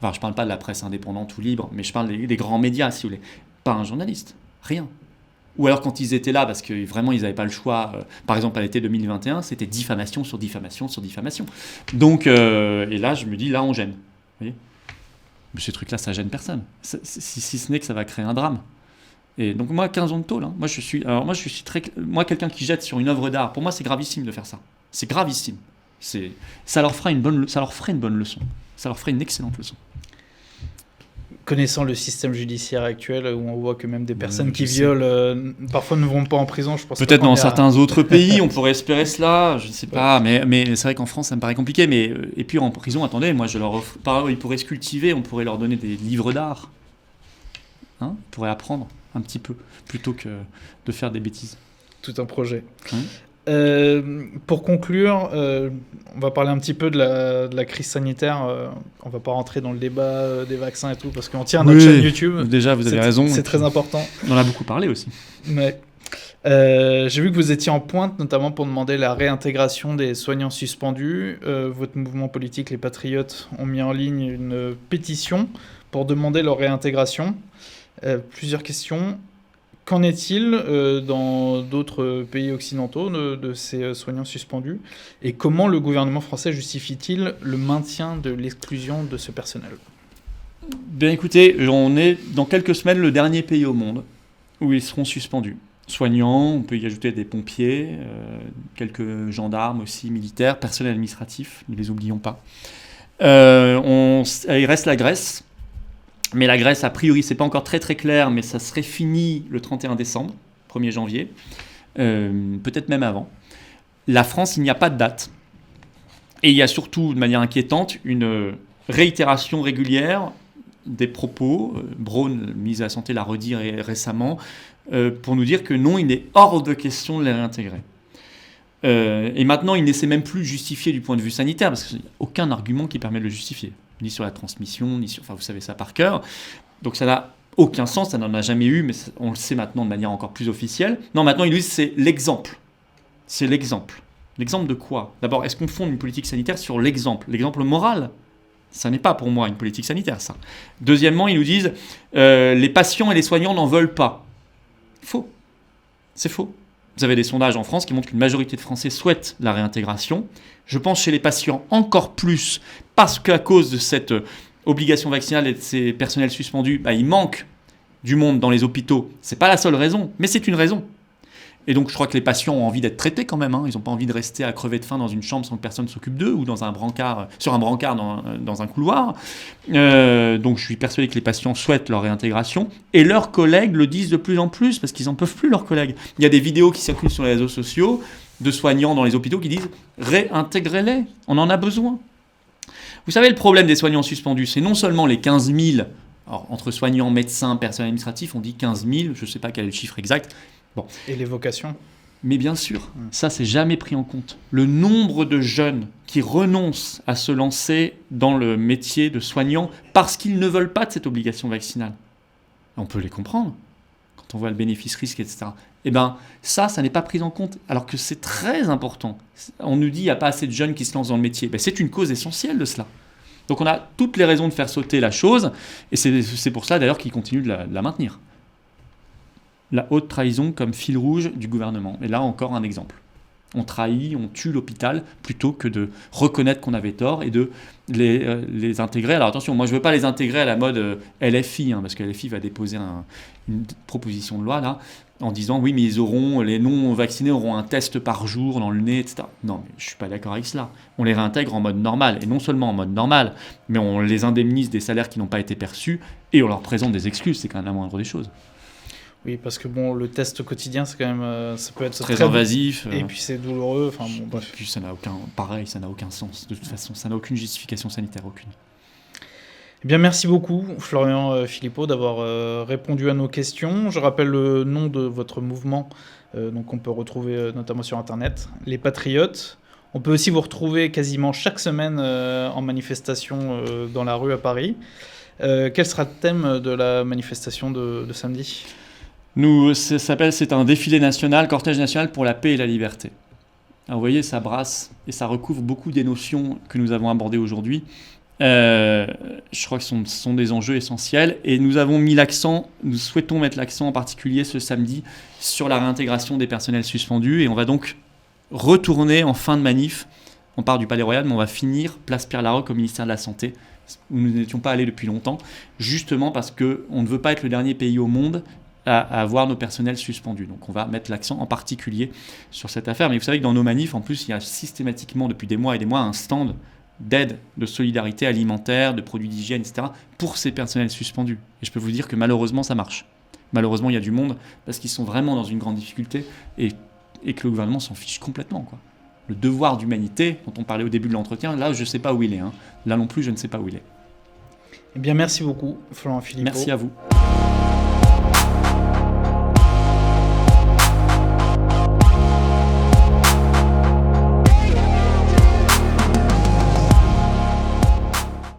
Enfin, je ne parle pas de la presse indépendante ou libre, mais je parle des grands médias, si vous voulez. Pas un journaliste, rien. Ou alors quand ils étaient là, parce que vraiment ils n'avaient pas le choix, par exemple à l'été 2021, c'était diffamation sur diffamation sur diffamation. Donc, et là je me dis, là on gêne. Vous voyez ? Mais ces trucs-là, ça gêne personne. Si ce n'est que ça va créer un drame. Et donc moi, 15 ans de tôle. Hein. Moi, je suis quelqu'un qui jette sur une œuvre d'art, pour moi c'est gravissime de faire ça. C'est gravissime. Ça leur ferait une bonne leçon. Ça leur ferait une excellente leçon. Connaissant le système judiciaire actuel, où on voit que même des personnes qui violent parfois ne vont pas en prison, je pense. Peut-être dans certains autres pays, on pourrait espérer cela, je ne sais pas, mais c'est vrai qu'en France, ça me paraît compliqué. Et puis en prison, attendez, moi je leur offre, ils pourraient se cultiver, on pourrait leur donner des livres d'art. Hein, ils pourraient apprendre un petit peu, plutôt que de faire des bêtises. Tout un projet. Pour conclure, on va parler un petit peu de la crise sanitaire. On va pas rentrer dans le débat des vaccins et tout, parce qu'on tient à notre chaîne YouTube. Déjà, vous avez raison. C'est très important. On en a beaucoup parlé aussi. Ouais. J'ai vu que vous étiez en pointe, notamment pour demander la réintégration des soignants suspendus. Votre mouvement politique, les Patriotes, ont mis en ligne une pétition pour demander leur réintégration. Plusieurs questions. Qu'en est-il dans d'autres pays occidentaux de ces soignants suspendus ? Et comment le gouvernement français justifie-t-il le maintien de l'exclusion de ce personnel ? Bien écoutez, on est dans quelques semaines le dernier pays au monde où ils seront suspendus. Soignants, on peut y ajouter des pompiers, quelques gendarmes aussi, militaires, personnel administratif, ne les oublions pas. Il reste la Grèce. Mais la Grèce, a priori, c'est pas encore très très clair, mais ça serait fini le 31 décembre, 1er janvier, peut-être même avant. La France, il n'y a pas de date. Et il y a surtout, de manière inquiétante, une réitération régulière des propos. Braun, ministre de la Santé, l'a redit récemment, pour nous dire que non, il est hors de question de les réintégrer. Et maintenant, il n'essaie même plus de justifier du point de vue sanitaire, parce qu'il n'y a aucun argument qui permet de le justifier. Ni sur la transmission, ni sur... Enfin, vous savez ça par cœur. Donc ça n'a aucun sens, ça n'en a jamais eu, mais on le sait maintenant de manière encore plus officielle. Non, maintenant, ils nous disent c'est l'exemple. C'est l'exemple. L'exemple de quoi ? D'abord, est-ce qu'on fonde une politique sanitaire sur l'exemple ? L'exemple moral ? Ça n'est pas pour moi une politique sanitaire, ça. Deuxièmement, ils nous disent les patients et les soignants n'en veulent pas. Faux. C'est faux. Vous avez des sondages en France qui montrent qu'une majorité de Français souhaitent la réintégration. Je pense chez les patients encore plus, parce qu'à cause de cette obligation vaccinale et de ces personnels suspendus, il manque du monde dans les hôpitaux. Ce n'est pas la seule raison, mais c'est une raison. Et donc je crois que les patients ont envie d'être traités quand même. Ils n'ont pas envie de rester à crever de faim dans une chambre sans que personne ne s'occupe d'eux, ou sur un brancard dans un couloir. Donc je suis persuadé que les patients souhaitent leur réintégration. Et leurs collègues le disent de plus en plus, parce qu'ils n'en peuvent plus, leurs collègues. Il y a des vidéos qui circulent sur les réseaux sociaux de soignants dans les hôpitaux qui disent « réintégrez-les, on en a besoin ». Vous savez, le problème des soignants suspendus, c'est non seulement les 15 000, alors, entre soignants, médecins, personnel administratif, on dit 15 000, je ne sais pas quel est le chiffre exact. Bon. Et les vocations ? Mais bien sûr, ça, c'est jamais pris en compte. Le nombre de jeunes qui renoncent à se lancer dans le métier de soignant parce qu'ils ne veulent pas de cette obligation vaccinale. On peut les comprendre, quand on voit le bénéfice-risque, etc. Eh bien, ça n'est pas pris en compte, alors que c'est très important. On nous dit qu'il n'y a pas assez de jeunes qui se lancent dans le métier. C'est une cause essentielle de cela. Donc on a toutes les raisons de faire sauter la chose, et c'est pour ça d'ailleurs qu'ils continuent de la maintenir. La haute trahison comme fil rouge du gouvernement. Et là, encore un exemple. On trahit, on tue l'hôpital plutôt que de reconnaître qu'on avait tort et de les intégrer. Alors attention, moi je ne veux pas les intégrer à la mode LFI, parce que LFI va déposer une proposition de loi là. en disant oui, mais les non-vaccinés auront un test par jour dans le nez, etc. Non, mais je ne suis pas d'accord avec cela. On les réintègre en mode normal, et non seulement en mode normal, mais on les indemnise des salaires qui n'ont pas été perçus, et on leur présente des excuses, c'est quand même la moindre des choses. Oui, parce que bon, le test quotidien, c'est quand même, ça peut être Très invasif. Et puis c'est douloureux. Enfin bon, bref. Et puis ça n'a aucun sens. De toute façon, ça n'a aucune justification sanitaire, aucune. Eh bien, merci beaucoup, Florian Philippot, d'avoir répondu à nos questions. Je rappelle le nom de votre mouvement, donc on peut retrouver notamment sur Internet, Les Patriotes. On peut aussi vous retrouver quasiment chaque semaine en manifestation dans la rue à Paris. Quel sera le thème de la manifestation de samedi ? C'est un défilé national, cortège national pour la paix et la liberté. Alors, vous voyez, ça brasse et ça recouvre beaucoup des notions que nous avons abordées aujourd'hui. Je crois que ce sont des enjeux essentiels et nous souhaitons mettre l'accent en particulier ce samedi sur la réintégration des personnels suspendus et on va donc retourner en fin de manif. On part du Palais Royal, mais on va finir place Pierre-Laroque au ministère de la Santé, où nous n'étions pas allés depuis longtemps, justement parce qu'on ne veut pas être le dernier pays au monde à avoir nos personnels suspendus. Donc on va mettre l'accent en particulier sur cette affaire. Mais vous savez que dans nos manifs, en plus, il y a systématiquement depuis des mois et des mois un stand d'aide, de solidarité alimentaire, de produits d'hygiène, etc., pour ces personnels suspendus. Et je peux vous dire que malheureusement, ça marche. Malheureusement, il y a du monde, parce qu'ils sont vraiment dans une grande difficulté, et que le gouvernement s'en fiche complètement, quoi. Le devoir d'humanité, dont on parlait au début de l'entretien, là, je ne sais pas où il est. Là non plus, je ne sais pas où il est. Eh bien, merci beaucoup, Florian Philippot. Merci à vous.